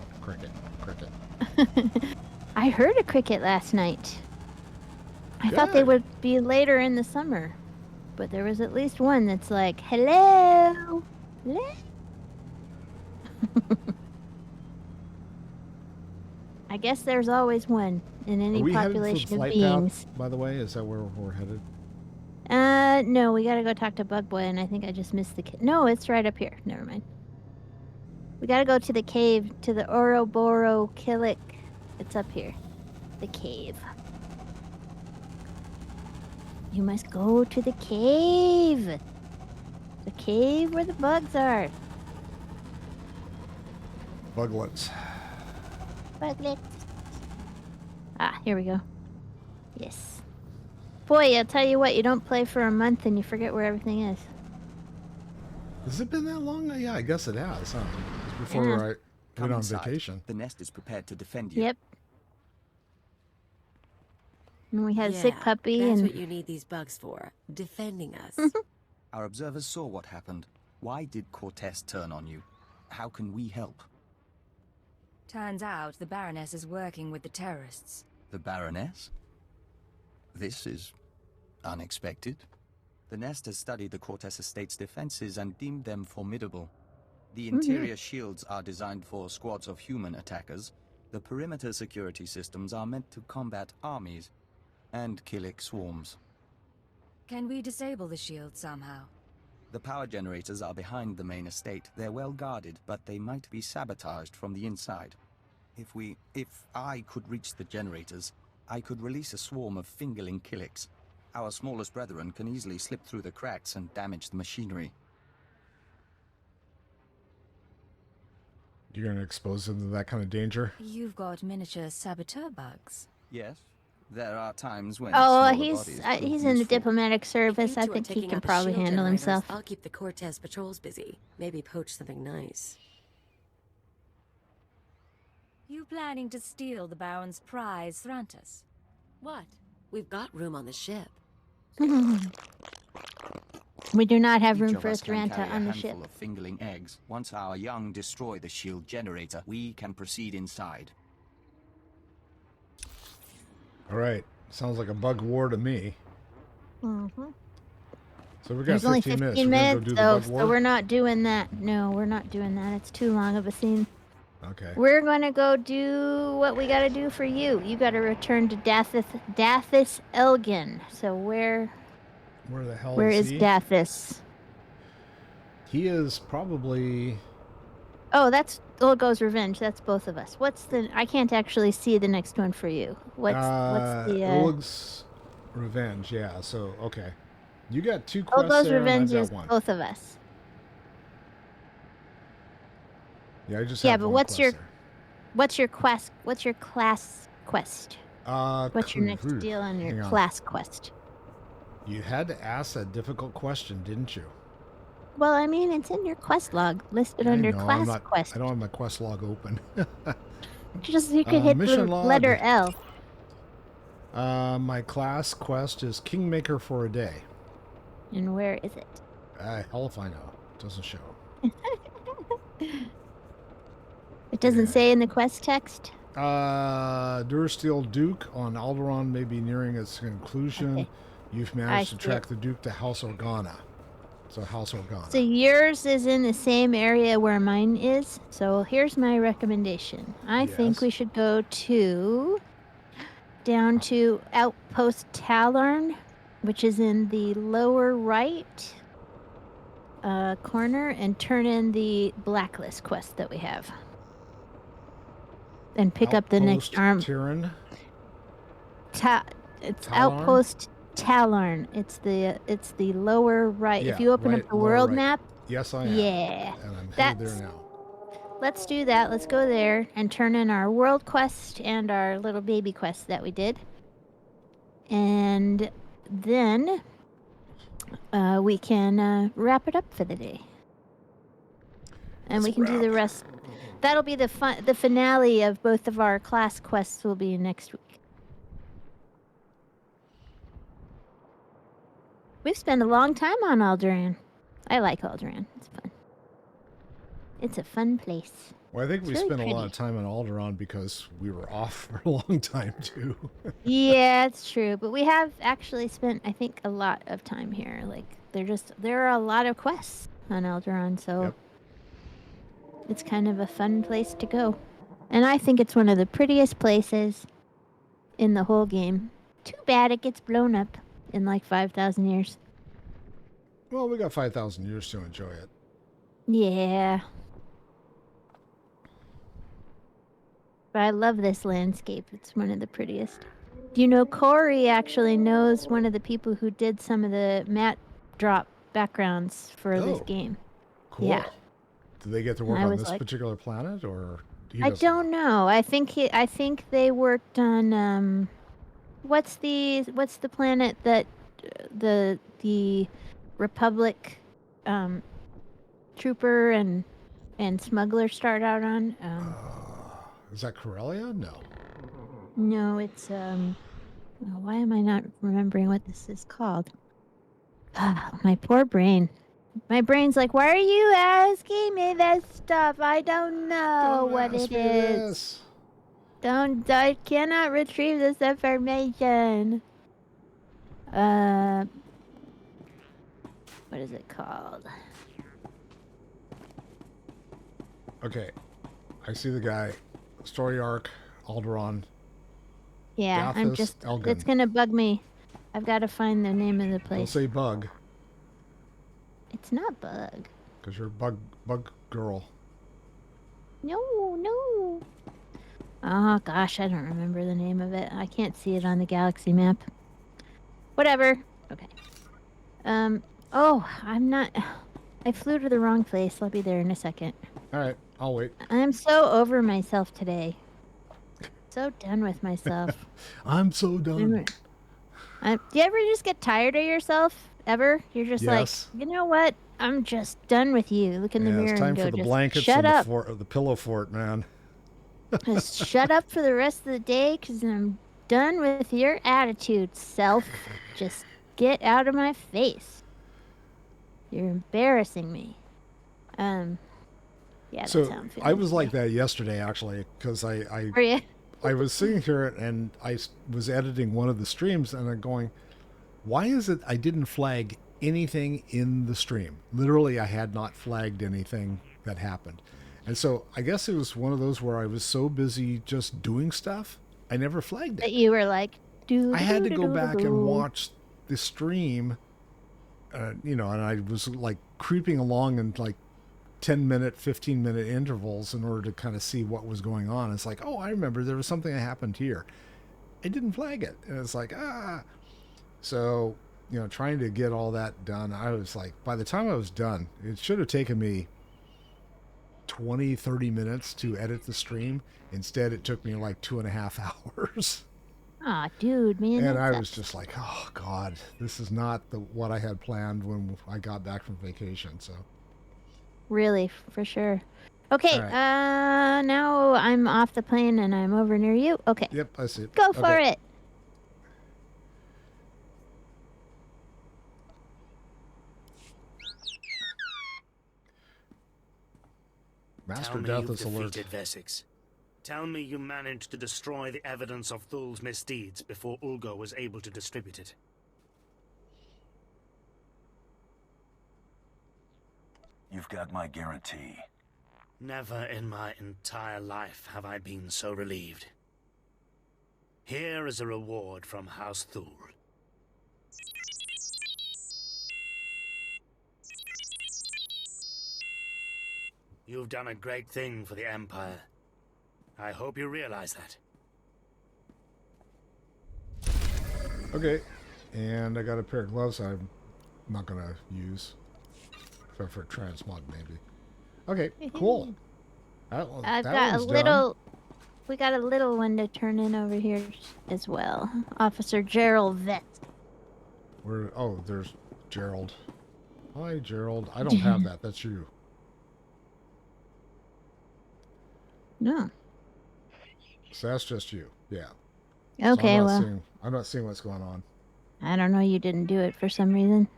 I heard a cricket last night. I thought they would be later in the summer. But there was at least one that's like, hello? Hello? I guess there's always one in Are any we headed for the population of flight beings. path, by the way? Is that where we're headed? No, we gotta go talk to Bug Boy, and I think I just missed the No, it's right up here. Never mind. We gotta go to the cave, to the Ouroboros Killick. It's up here. The cave. You must go to the cave. The cave where the bugs are. Buglets. Buglets. Ah, here we go. Yes. Boy, I'll tell you what, you don't play for a month and you forget where everything is. Has it been that long? Yeah, I guess it has, huh? It's before Yeah. I went on vacation. The nest is prepared to defend you. Yep. And we had a Yeah, sick puppy that's and... what you need these bugs for. Defending us. Our observers saw what happened. Why did Cortez turn on you? How can we help? Turns out the Baroness is working with the terrorists. The Baroness? This is unexpected. The nest has studied the Cortez estate's defenses and deemed them formidable. The interior shields are designed for squads of human attackers. The perimeter security systems are meant to combat armies and Killick swarms. Can we disable the shield somehow? The power generators are behind the main estate. They're well guarded, but they might be sabotaged from the inside. If I could reach the generators, I could release a swarm of fingerling Killicks. Our smallest brethren can easily slip through the cracks and damage the machinery. You're going to expose them to that kind of danger? You've got miniature saboteur bugs. Yes, there are times when Oh, smaller he's bodies prove in the useful. diplomatic service. I You two are think he taking can out the probably shield handle generators. himself. I'll keep the Cortez patrols busy. Maybe poach something nice. You planning to steal the Baron's prize, Thrantus? What? We've got room on the ship. We do not have room Each of for a us can Thranta carry a on the ship. handful of fingerling eggs. Once our young destroy the shield generator, we can proceed inside. All right. Sounds like a bug war to me. Mm-hmm. So we got There's only 15 minutes. 15 We're going to minutes, go do the though, bug war? so we're not doing that. No, we're not doing that. It's too long of a scene. Okay. We're going to go do what we got to do for you. You got to return to Dathis Elgin. So where the hell where is is he? Dathis? He is probably... Oh, that's Ulgo's Revenge. That's both of us. What's the... I can't actually see the next one for you. What's the... Ulg's Revenge, yeah. So, okay. You got 2 quests Ulgo's there, Revenge and I've is got 1. both of us. Yeah, I just Yeah, have but 1 what's quest your quest? What's your class quest? there. What's your next deal on your hang on. class quest? You had to ask that difficult question, didn't you? Well, I mean, it's in your quest log, listed I under know, class quest. I don't have my quest log open. Just you could hit the mission log. letter L. My class quest is Kingmaker for a day. And where is it? Hell if I know. It doesn't show. It doesn't say in the quest text. Dursteel Duke on Alderaan may be nearing its conclusion. Okay. You've managed to track the Duke to House Organa. So House Organa. So yours is in the same area where mine is. So here's my recommendation. I think we should go down to Outpost Tallarn, which is in the lower right corner, and turn in the Blacklist quest that we have. And pick up the next arm. Tyrann? It's Tallarn? Outpost Tallarn. It's the lower right. Yeah, if you open right, up the lower world right. map. Yes, I am. Yeah. And I'm headed there now. Let's do that. Let's go there and turn in our world quest and our little baby quest that we did. And then we can wrap it up for the day. And we can do the rest. That'll be the finale of both of our class quests will be next week. We've spent a long time on Alderaan. I like Alderaan. It's fun. It's a fun place. Well, I think It's we really spent a lot pretty. of time on Alderaan because we were off for a long time, too. Yeah, it's true. But we have actually spent, I think, a lot of time here. Like, there are a lot of quests on Alderaan, so it's kind of a fun place to go. And I think it's one of the prettiest places in the whole game. Too bad it gets blown up in like 5,000 years. Well, we got 5,000 years to enjoy it. Yeah. But I love this landscape. It's one of the prettiest. Do you know Corey actually knows one of the people who did some of the matte drop backgrounds for this game? Cool. Yeah. Do they get to work I on was this like- particular planet, or he I doesn't don't know. I think they worked on what's the planet that the Republic trooper and smuggler start out on? Is that Corellia? No. No, it's why am I not remembering what this is called? My poor brain. My brain's like, why are you asking me this stuff? I don't know what it is. I cannot retrieve this information. What is it called? Okay. I see the guy. Story arc, Alderaan. Yeah, I'm Gathis just. Elgin. It's gonna bug me. I've got to find the name of the Don't place. say bug, It's not bug. because you're bug girl. No. Oh gosh, I don't remember the name of it. I can't see it on the galaxy map. Whatever. Okay. Oh, I'm not. I flew to the wrong place. I'll be there in a second. All right, I'll wait. I'm so over myself today. So done with myself. I'm so done. Do you ever just get tired of yourself? Ever? You're just Yes. like, you know what? I'm just done with you. Look in the mirror It's time and go, for the just blankets shut and up. the pillow fort, man. Just shut up for the rest of the day, because I'm done with your attitude, self. Just get out of my face. You're embarrassing me. Yeah, that's So how I'm feeling. I was like that yesterday, actually, because Were you? I was sitting here and I was editing one of the streams, and I'm going, why is it I didn't flag anything in the stream? Literally, I had not flagged anything that happened. And so I guess it was one of those where I was so busy just doing stuff, I never flagged it. That you were like, I had to go back and watch the stream, and I was like creeping along in like 10-minute, 15-minute intervals in order to kind of see what was going on. It's like, oh, I remember there was something that happened here. I didn't flag it. And it's like, So, trying to get all that done, I was like, by the time I was done, it should have taken me 20, 30 minutes to edit the stream. Instead, it took me like 2.5 hours. Aw, dude, man. And that I sucks. was just like, oh, God, this is not what I had planned when I got back from vacation. So, Really, for sure. Okay, All right. now I'm off the plane and I'm over near you. Okay. Yep, I see. Go for Okay. it. Master Tell me Death you've is alert. defeated Vesix. Tell me you managed to destroy the evidence of Thul's misdeeds before Ulgo was able to distribute it. You've got my guarantee. Never in my entire life have I been so relieved. Here is a reward from House Thul. You've done a great thing for the Empire. I hope you realize that. Okay, and I got a pair of gloves I'm not going to use. Except for transmog, maybe. Okay, cool. I've got a little. We got a little one to turn in over here as well. Officer Gerald Vett. There's Gerald. Hi, Gerald. I don't have that. That's you. No. So that's just you. Yeah. Okay, so well. I'm not seeing what's going on. I don't know. You didn't do it for some reason.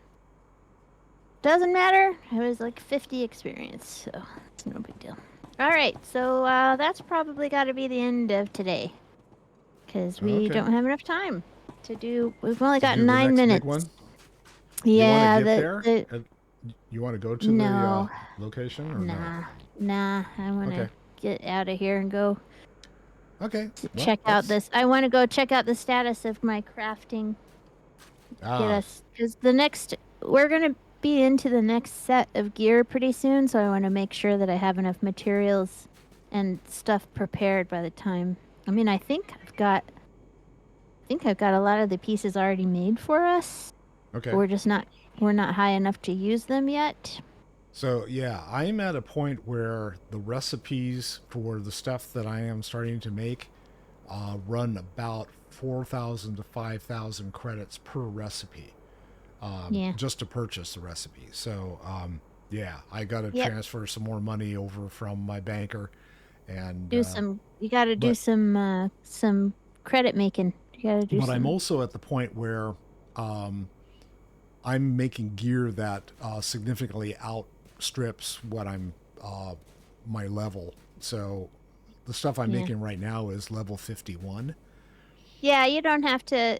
Doesn't matter. It was like 50 experience, so it's no big deal. All right, so that's probably got to be the end of today, because we don't have enough time to do. We've only got 9 minutes. Big one? Yeah, you want to get there? You want to go to the location or Nah. I want to get out of here and go. Okay. Check out this. I want to go check out the status of my crafting. Get us, because we're gonna be into the next set of gear pretty soon, so I want to make sure that I have enough materials and stuff prepared by the time. I mean, I think I've got a lot of the pieces already made for us. Okay. We're not high enough to use them yet. So yeah, I'm at a point where the recipes for the stuff that I am starting to make run about 4,000 to 5,000 credits per recipe, just to purchase the recipe. So yeah, I got to transfer some more money over from my banker, and You got to do some credit making. You got to do. But I'm also at the point where I'm making gear that significantly outstrips what I'm my level. So the stuff I'm making right now is level 51. Yeah, you don't have to,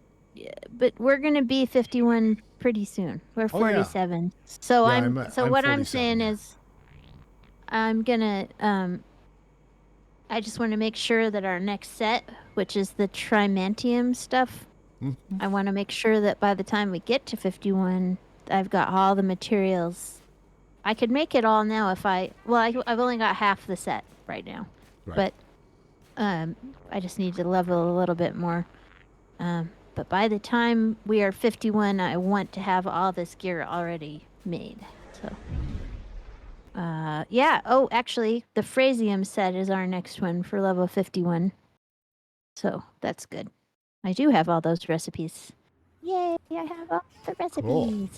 but we're gonna be 51 pretty soon. We're 47. So I'm what I'm saying is, I'm gonna I just want to make sure that our next set, which is the Trimantium stuff, I want to make sure that by the time we get to 51, I've got all the materials. I could make it all now if I've only got half the set right now, but I just need to level a little bit more. But by the time we are 51, I want to have all this gear already made. So, yeah. Oh, actually, the Phrasium set is our next one for level 51. So that's good. I do have all those recipes. Yay, I have all the recipes. Cool.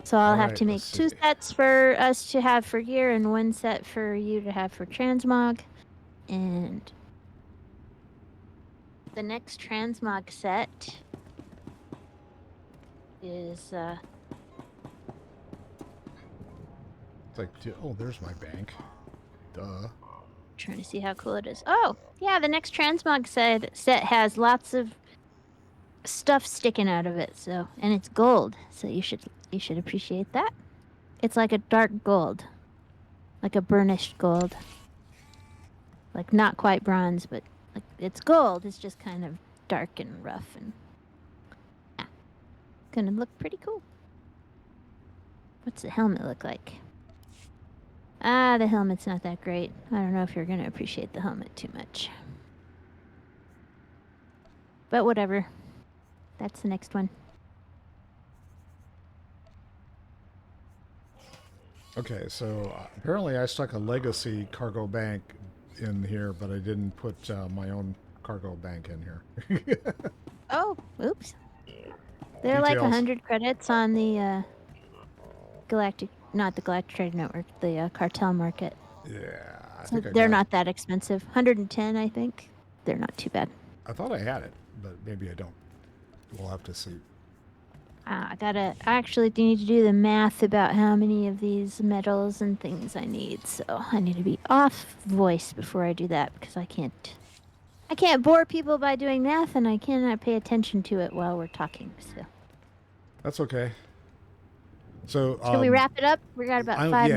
So I'll have to make 2 sets for us to have for gear and 1 set for you to have for transmog. And the next transmog set is it's like, oh, there's my bank. Duh. Trying to see how cool it is. Oh, yeah, the next transmog set has lots of stuff sticking out of it. So, and it's gold. So you should appreciate that. It's like a dark gold, like a burnished gold, like not quite bronze, but like it's gold. It's just kind of dark and rough, and gonna look pretty cool. What's the helmet look like? The helmet's not that great. I don't know if you're gonna appreciate the helmet too much. But whatever. That's the next one. Okay, so apparently I stuck a legacy cargo bank in here, but I didn't put my own cargo bank in here. Oh, oops. They're like 100 credits on the not the Galactic Trade Network, the cartel market. Yeah, I so think they're not that expensive. 110, I think. They're not too bad. I thought I had it, but maybe I don't. We'll have to see. I actually need to do the math about how many of these metals and things I need. So I need to be off voice before I do that, because I can't bore people by doing math, and I cannot pay attention to it while we're talking. So that's okay. So should we wrap it up? We got about 5 minutes.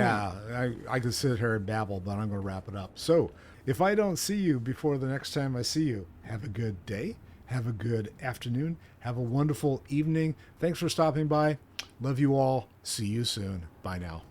Yeah, I could sit here and babble, but I'm going to wrap it up. So if I don't see you before the next time I see you, have a good day. Have a good afternoon. Have a wonderful evening. Thanks for stopping by. Love you all. See you soon. Bye now.